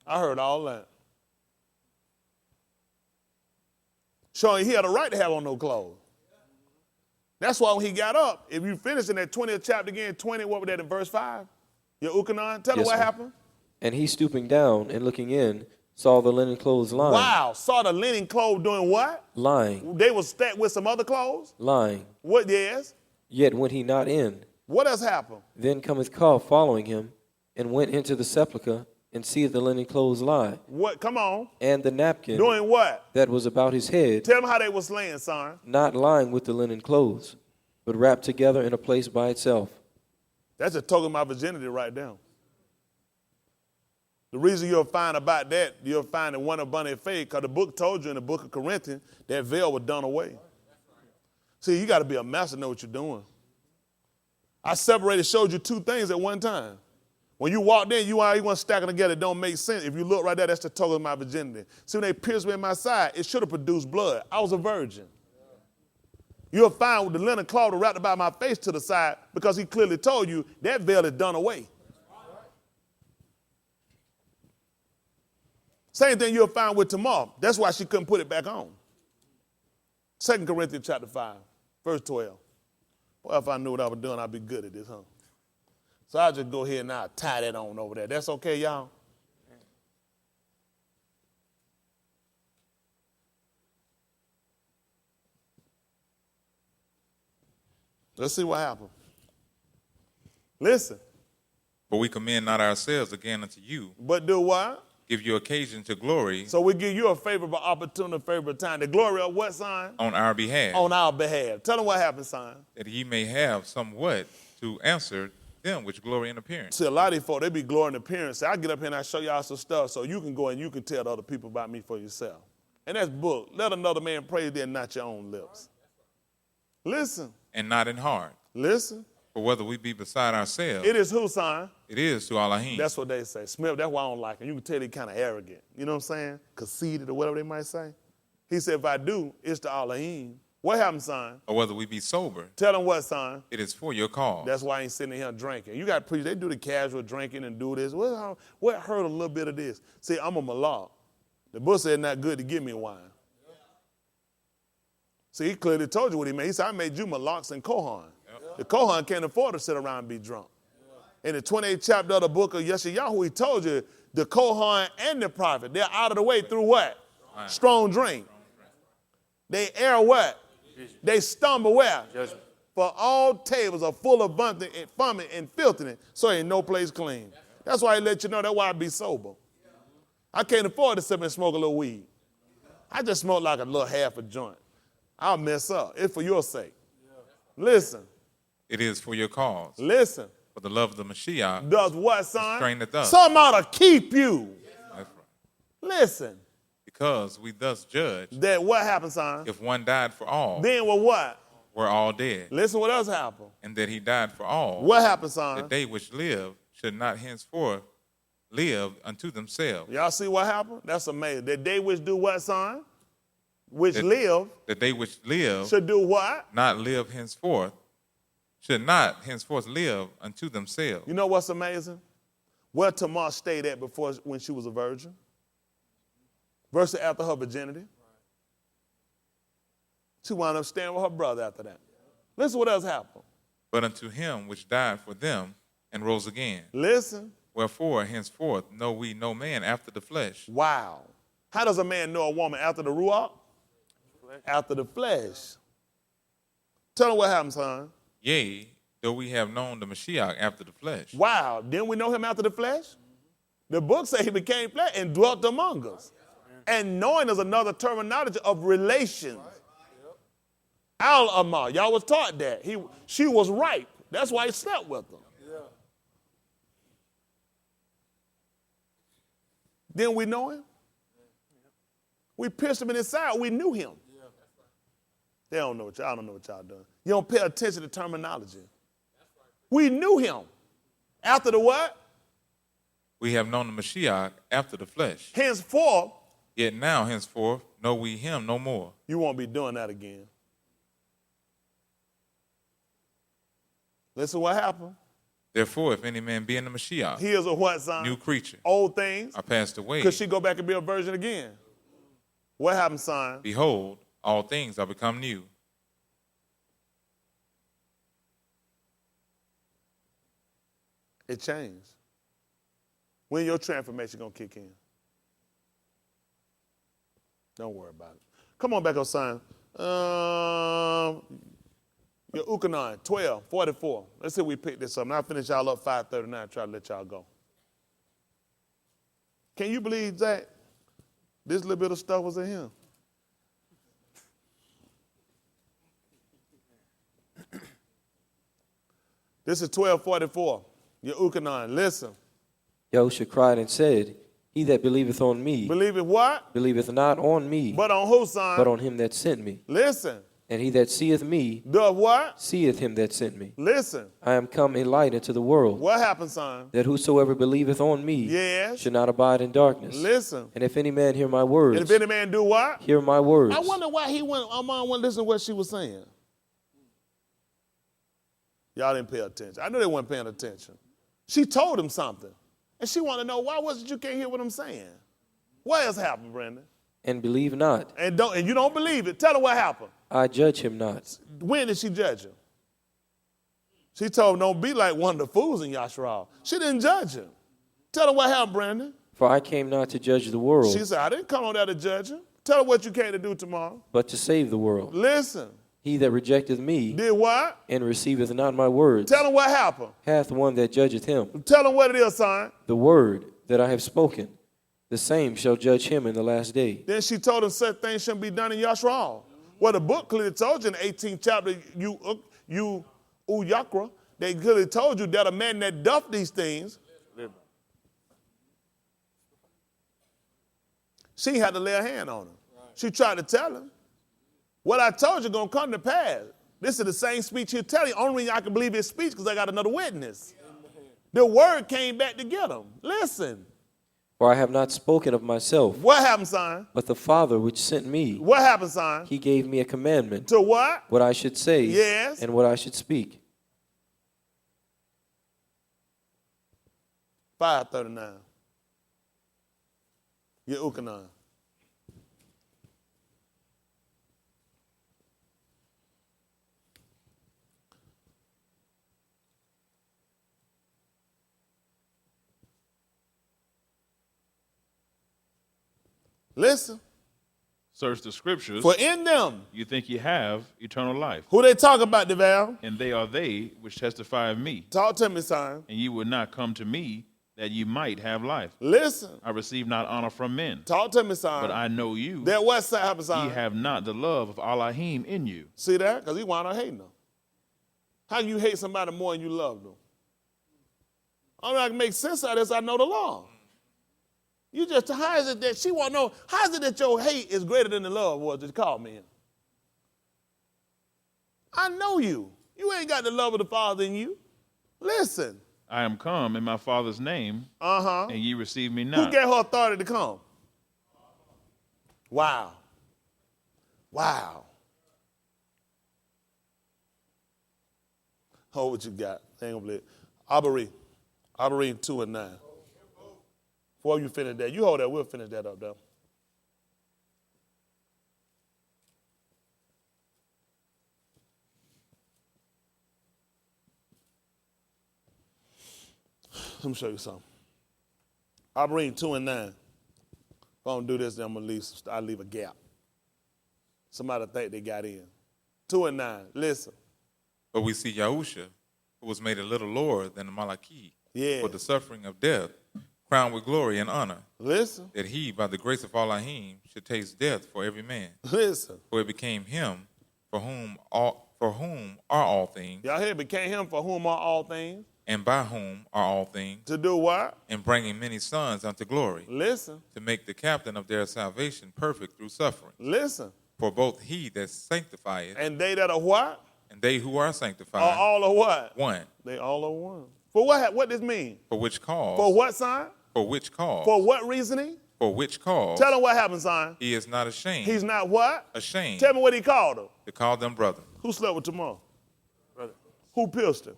[SPEAKER 1] I heard all that. Showing he had a right to have on no clothes. That's why when he got up, if you finish in that 20th chapter again, 20, what was that in verse 5? Your Ukanon, tell them what happened.
[SPEAKER 4] And he stooping down and looking in, saw the linen clothes lying.
[SPEAKER 1] Wow, saw the linen clothes doing what?
[SPEAKER 4] Lying.
[SPEAKER 1] They were stacked with some other clothes?
[SPEAKER 4] Lying.
[SPEAKER 1] What, yes?
[SPEAKER 4] Yet went he not in.
[SPEAKER 1] What else happened?
[SPEAKER 4] Then cometh Cough following him, and went into the sepulchre, and seeth the linen clothes lie.
[SPEAKER 1] What? Come on.
[SPEAKER 4] And the napkin
[SPEAKER 1] Doing what?
[SPEAKER 4] that was about his head,
[SPEAKER 1] Tell them how they were slaying, son.
[SPEAKER 4] not lying with the linen clothes, but wrapped together in a place by itself.
[SPEAKER 1] That's a token of my virginity right there. The reason you'll find about that, you'll find in one abundant faith, because the book told you in the book of Corinthians that veil was done away. See, you got to be a master to know what you're doing. I showed you two things at one time. When you walked in, you want stacking together, it don't make sense. If you look right there, that's the token of my virginity. See, when they pierced me in my side, it should have produced blood. I was a virgin. You'll find with the linen cloth wrapped about my face to the side because he clearly told you that veil is done away. Same thing you'll find with Tamar. That's why she couldn't put it back on. 2 Corinthians chapter 5, verse 12. Well, if I knew what I was doing, I'd be good at this, huh? So I'll just go ahead and I'll tie that on over there. That's okay, y'all? Let's see what happens. Listen.
[SPEAKER 5] For we commend not ourselves again unto you,
[SPEAKER 1] But do what?
[SPEAKER 5] give you occasion to glory
[SPEAKER 1] So we give you a favorable opportunity, favorable time. The glory of what, son?
[SPEAKER 5] on our behalf,
[SPEAKER 1] On our behalf. Tell them what happened, son.
[SPEAKER 5] that ye may have somewhat to answer them which glory in appearance.
[SPEAKER 1] See, a lot of these folks, they be glorying in appearance. I get up here and I show y'all some stuff so you can go and you can tell other people about me for yourself. And that's book. Let another man praise thee and not your own lips. Listen.
[SPEAKER 5] And not in heart.
[SPEAKER 1] Listen.
[SPEAKER 5] For whether we be beside ourselves,
[SPEAKER 1] It is who, son?
[SPEAKER 5] it is to Elohim.
[SPEAKER 1] That's what they say. Smith, that's why I don't like him. You can tell they kind of arrogant. You know what I'm saying? Conceited or whatever they might say. He said, if I do, it's to Elohim. What happened, son?
[SPEAKER 5] Or whether we be sober,
[SPEAKER 1] Tell them what, son?
[SPEAKER 5] it is for your cause.
[SPEAKER 1] That's why I ain't sitting here drinking. You got to preach. They do the casual drinking and do this. What hurt a little bit of this? See, I'm a malak. The book said not good to give me wine. See, he clearly told you what he meant. He said, I made you malaks and Kohan. The Kohan can't afford to sit around and be drunk. In the 28th chapter of the book of Yeshayahu, he told you the Kohan and the prophet, they're out of the way through what? Strong drink. They err what? They stumble where?
[SPEAKER 2] Judgment.
[SPEAKER 1] For all tables are full of vomit and filthiness, so ain't no place clean. That's why he let you know that's why I be sober. I can't afford to sit and smoke a little weed. I just smoke like a little half a joint. I'll mess up. It's for your sake. Listen.
[SPEAKER 5] It is for your cause.
[SPEAKER 1] Listen.
[SPEAKER 5] For the love of the Mashiach,
[SPEAKER 1] Does what, son?
[SPEAKER 5] straineth us.
[SPEAKER 1] Some ought to keep you.
[SPEAKER 5] That's right.
[SPEAKER 1] Listen.
[SPEAKER 5] Because we thus judge,
[SPEAKER 1] That what happened, son?
[SPEAKER 5] if one died for all,
[SPEAKER 1] Then with what?
[SPEAKER 5] we're all dead.
[SPEAKER 1] Listen what else happened.
[SPEAKER 5] And that he died for all,
[SPEAKER 1] What happened,
[SPEAKER 5] that
[SPEAKER 1] son?
[SPEAKER 5] they which live should not henceforth live unto themselves.
[SPEAKER 1] Y'all see what happened? That's amazing. That they which do what, son? Which
[SPEAKER 5] That-
[SPEAKER 1] live
[SPEAKER 5] That they which live
[SPEAKER 1] should do what?
[SPEAKER 5] not live henceforth, should not henceforth live unto themselves.
[SPEAKER 1] You know what's amazing? Where Tamar stayed at before when she was a virgin versus after her virginity. She wound up staying with her brother after that. Listen what else happened.
[SPEAKER 5] But unto him which died for them and rose again.
[SPEAKER 1] Listen.
[SPEAKER 5] Wherefore henceforth know we no man after the flesh.
[SPEAKER 1] Wow. How does a man know a woman after the ruach? After the flesh. Tell them what happened, son.
[SPEAKER 5] Yea, though we have known the Mashiach after the flesh.
[SPEAKER 1] Wow. Didn't we know him after the flesh? The book says he became flesh and dwelt among us. And knowing is another terminology of relations. Al-Amar. Y'all was taught that. She was ripe. That's why he slept with her. Didn't we know him? We pierced him in his side. We knew him. They don't know what y'all don't know what y'all doing. You don't pay attention to terminology. We knew him. After the what?
[SPEAKER 5] We have known the Mashiach after the flesh.
[SPEAKER 1] Henceforth,
[SPEAKER 5] Yet now, henceforth, know we him no more.
[SPEAKER 1] you won't be doing that again. Listen what happened.
[SPEAKER 5] Therefore, if any man be in the Mashiach,
[SPEAKER 1] He is a what, son?
[SPEAKER 5] new creature,
[SPEAKER 1] Old things.
[SPEAKER 5] are passed away.
[SPEAKER 1] Could she go back and be a virgin again? What happened, son?
[SPEAKER 5] Behold, all things are become new.
[SPEAKER 1] It changed. When your transformation going to kick in? Don't worry about it. Come on back up, son. Your Ukanon, 12:44. Let's see if we pick this up. And I'll finish y'all up 5:39, try to let y'all go. Can you believe that this little bit of stuff was in him? This is 12:44. Your Ukanon, listen.
[SPEAKER 4] Yahusha cried and said, He that believeth on me,
[SPEAKER 1] Believe it what?
[SPEAKER 4] believeth not on me,
[SPEAKER 1] But on who, son?
[SPEAKER 4] but on him that sent me.
[SPEAKER 1] Listen.
[SPEAKER 4] And he that seeth me,
[SPEAKER 1] Does what?
[SPEAKER 4] seeth him that sent me.
[SPEAKER 1] Listen.
[SPEAKER 4] I am come a light into the world,
[SPEAKER 1] What happened, son?
[SPEAKER 4] that whosoever believeth on me
[SPEAKER 1] Yes.
[SPEAKER 4] should not abide in darkness.
[SPEAKER 1] Listen.
[SPEAKER 4] And if any man hear my
[SPEAKER 1] And
[SPEAKER 4] words,
[SPEAKER 1] if any man do what?
[SPEAKER 4] hear my words,
[SPEAKER 1] I wonder why Amon wouldn't listen to what she was saying. Y'all didn't pay attention. I know they weren't paying attention. She told him something. And she wanted to know, why was it you can't hear what I'm saying? What else happened, Brandon?
[SPEAKER 4] and believe not,
[SPEAKER 1] And you don't believe it. Tell her what happened.
[SPEAKER 4] I judge him not.
[SPEAKER 1] When did she judge him? She told him, don't be like one of the fools in Yahusha. She didn't judge him. Tell her what happened, Brandon.
[SPEAKER 4] For I came not to judge the world,
[SPEAKER 1] She said, I didn't come on there to judge him. Tell her what you came to do tomorrow.
[SPEAKER 4] but to save the world.
[SPEAKER 1] Listen.
[SPEAKER 4] He that rejecteth me
[SPEAKER 1] Did what?
[SPEAKER 4] and receiveth not my words
[SPEAKER 1] Tell him what happened.
[SPEAKER 4] hath one that judgeth him.
[SPEAKER 1] Tell him what it is, son.
[SPEAKER 4] The word that I have spoken, the same shall judge him in the last day.
[SPEAKER 1] Then she told him such things shouldn't be done in Yashral. Well, the book clearly told you in the 18th chapter, you Uyakra, they clearly told you that a man that doth these things, she had to lay a hand on him. She tried to tell him, what I told you going to come to pass. This is the same speech he'll tell you. Only reason I can believe his speech because I got another witness. The word came back to get him. Listen.
[SPEAKER 4] For I have not spoken of myself,
[SPEAKER 1] What happened, son?
[SPEAKER 4] but the Father which sent me,
[SPEAKER 1] What happened, son?
[SPEAKER 4] he gave me a commandment,
[SPEAKER 1] To what?
[SPEAKER 4] what I should say
[SPEAKER 1] Yes.
[SPEAKER 4] and what I should speak.
[SPEAKER 1] 5:39. Your Ukanon. Listen.
[SPEAKER 3] Search the scriptures.
[SPEAKER 1] For in them,
[SPEAKER 3] You think you have eternal life.
[SPEAKER 1] who they talk about, DeVal?
[SPEAKER 3] And they are they which testify of me.
[SPEAKER 1] Talk to me, son.
[SPEAKER 3] And you would not come to me that you might have life.
[SPEAKER 1] Listen.
[SPEAKER 3] I receive not honor from men.
[SPEAKER 1] Talk to me, son.
[SPEAKER 3] But I know you.
[SPEAKER 1] That what happened, son?
[SPEAKER 3] Ye have not the love of Elohim in you.
[SPEAKER 1] See that? Because he wound up hating them. How can you hate somebody more than you love them? Only I can make sense out of this, I know the law. You just, how is it that she want to know, how is it that your hate is greater than the love was that called me in? I know you. You ain't got the love of the Father in you. Listen.
[SPEAKER 3] I am come in my Father's name,
[SPEAKER 1] Uh-huh.
[SPEAKER 3] and ye receive me
[SPEAKER 1] Who
[SPEAKER 3] not.
[SPEAKER 1] gave her authority to come? Wow. Wow. Hold what you got. Hang on, please. Abari 2 and 9. Before you finish that, you hold that. We'll finish that up, though. Let me show you something. Abari 2 and 9. If I don't do this, then I'll leave a gap. Somebody think they got in. 2 and 9. Listen.
[SPEAKER 5] But we see Yahusha, who was made a little lower than the Malachi,
[SPEAKER 1] Yeah.
[SPEAKER 5] for the suffering of death, crowned with glory and honor,
[SPEAKER 1] Listen.
[SPEAKER 5] that he, by the grace of Elohim, should taste death for every man.
[SPEAKER 1] Listen.
[SPEAKER 5] For it became him for whom are all things,
[SPEAKER 1] Y'all hear? Became him for whom are all things.
[SPEAKER 5] and by whom are all things,
[SPEAKER 1] To do what?
[SPEAKER 5] and bringing many sons unto glory,
[SPEAKER 1] Listen.
[SPEAKER 5] to make the captain of their salvation perfect through suffering.
[SPEAKER 1] Listen.
[SPEAKER 5] For both he that sanctifieth
[SPEAKER 1] And they that are what?
[SPEAKER 5] and they who are sanctified
[SPEAKER 1] Are all of what?
[SPEAKER 5] one.
[SPEAKER 1] They all are one. For what this mean?
[SPEAKER 5] For which cause?
[SPEAKER 1] For what, son?
[SPEAKER 5] For which cause?
[SPEAKER 1] For what reasoning?
[SPEAKER 5] For which cause?
[SPEAKER 1] Tell him what happened, son.
[SPEAKER 5] He is not ashamed.
[SPEAKER 1] He's not what?
[SPEAKER 5] ashamed
[SPEAKER 1] Tell me what he called him.
[SPEAKER 5] to call them brother.
[SPEAKER 1] Who slept with Tamar?
[SPEAKER 2] Brother.
[SPEAKER 1] Who pierced him?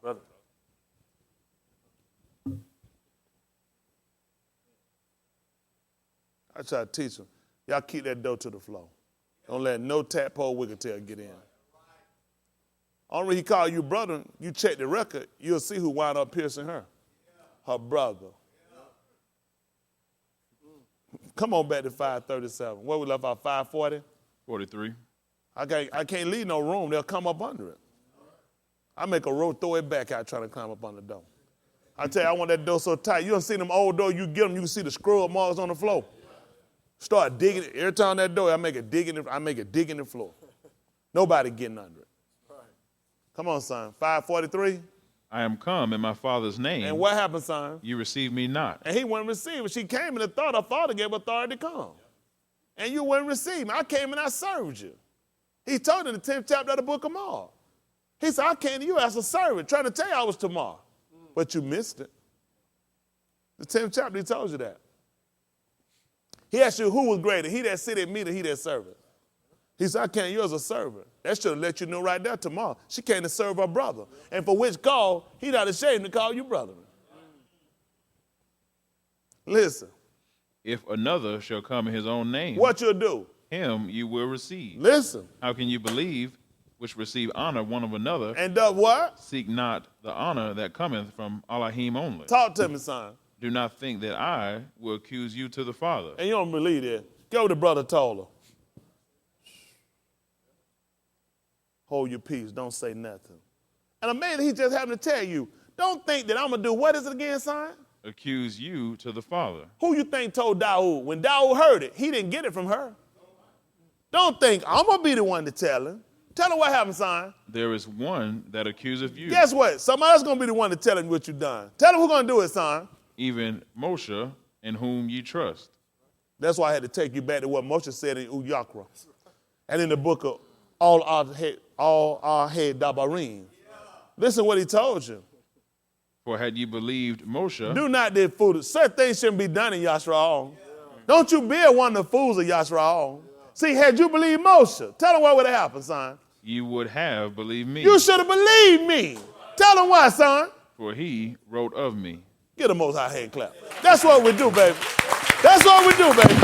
[SPEAKER 2] Brother.
[SPEAKER 1] I try to teach them. Y'all keep that door to the floor. Don't let no tadpole wicked tail get in. Only he called you brother, you check the record, you'll see who wound up piercing her. Her brother. Come on back to 537. What we left out, 540?
[SPEAKER 3] 43.
[SPEAKER 1] I can't leave no room. They'll come up under it. I make a row, throw it back out, trying to climb up on the door. I tell you, I want that door so tight. You don't see them old doors, you get them, you can see the scrub marks on the floor. Start digging it. Every time that door, I make a dig in the floor. Nobody getting under it. Come on, son. 543.
[SPEAKER 3] I am come in my Father's name.
[SPEAKER 1] And what happened, son?
[SPEAKER 3] You receive me not.
[SPEAKER 1] And he wouldn't receive it. She came and thought her father gave authority to come. And you wouldn't receive me. I came and I served you. He told in the 10th chapter of the book of Mark. He said, I came to you as a servant, trying to tell you I was Tamar. But you missed it. The 10th chapter, he told you that. He asked you who was greater, he that sitteth at meat or he that serveth. He said, I came to you as a servant. That should have let you know right there tomorrow. She came to serve her brother. And for which call, he not ashamed to call you brother. Listen.
[SPEAKER 3] If another shall come in his own name,
[SPEAKER 1] What you'll do?
[SPEAKER 3] him you will receive.
[SPEAKER 1] Listen.
[SPEAKER 3] How can you believe which receive honor one of another?
[SPEAKER 1] And does what?
[SPEAKER 3] Seek not the honor that cometh from Elohim only.
[SPEAKER 1] Talk to me, son.
[SPEAKER 3] Do not think that I will accuse you to the Father.
[SPEAKER 1] And you don't believe that. Go what the brother told her. Hold your peace. Don't say nothing. And amazing, he just happened to tell you, don't think that I'm going to do, what is it again, son?
[SPEAKER 3] Accuse you to the Father.
[SPEAKER 1] Who you think told Daoud? When Daoud heard it, he didn't get it from her. Don't think I'm going to be the one to tell him. Tell him what happened, son.
[SPEAKER 3] There is one that accuseth you.
[SPEAKER 1] Guess what? Somebody else going to be the one to tell him what you done. Tell him who's going to do it, son.
[SPEAKER 3] Even Moshe, in whom ye trust.
[SPEAKER 1] That's why I had to take you back to what Moshe said in Uyakra. And in the book of All Our Head Dabarim. Listen what he told you.
[SPEAKER 3] For had ye believed Moshe,
[SPEAKER 1] Do not do foolish. Certain things shouldn't be done in Yashrael. Don't you be one of the fools of Yashrael. See, had you believed Moshe, tell him what would have happened, son.
[SPEAKER 3] ye would have believed me.
[SPEAKER 1] You should have believed me. Tell him why, son.
[SPEAKER 3] For he wrote of me.
[SPEAKER 1] Get a Most High hand clap. That's what we do, baby. That's what we do, baby.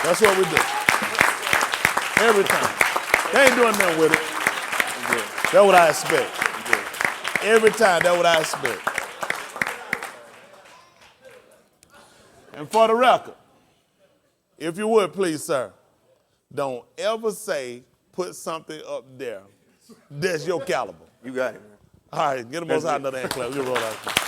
[SPEAKER 1] That's what we do. Every time. They ain't doing nothing with it. That's what I expect. Every time, that's what I expect. And for the record, if you would, please, sir, don't ever say, put something up there that's your caliber.
[SPEAKER 2] You got it, man.
[SPEAKER 1] All right, get the Most High another hand clap. You roll out.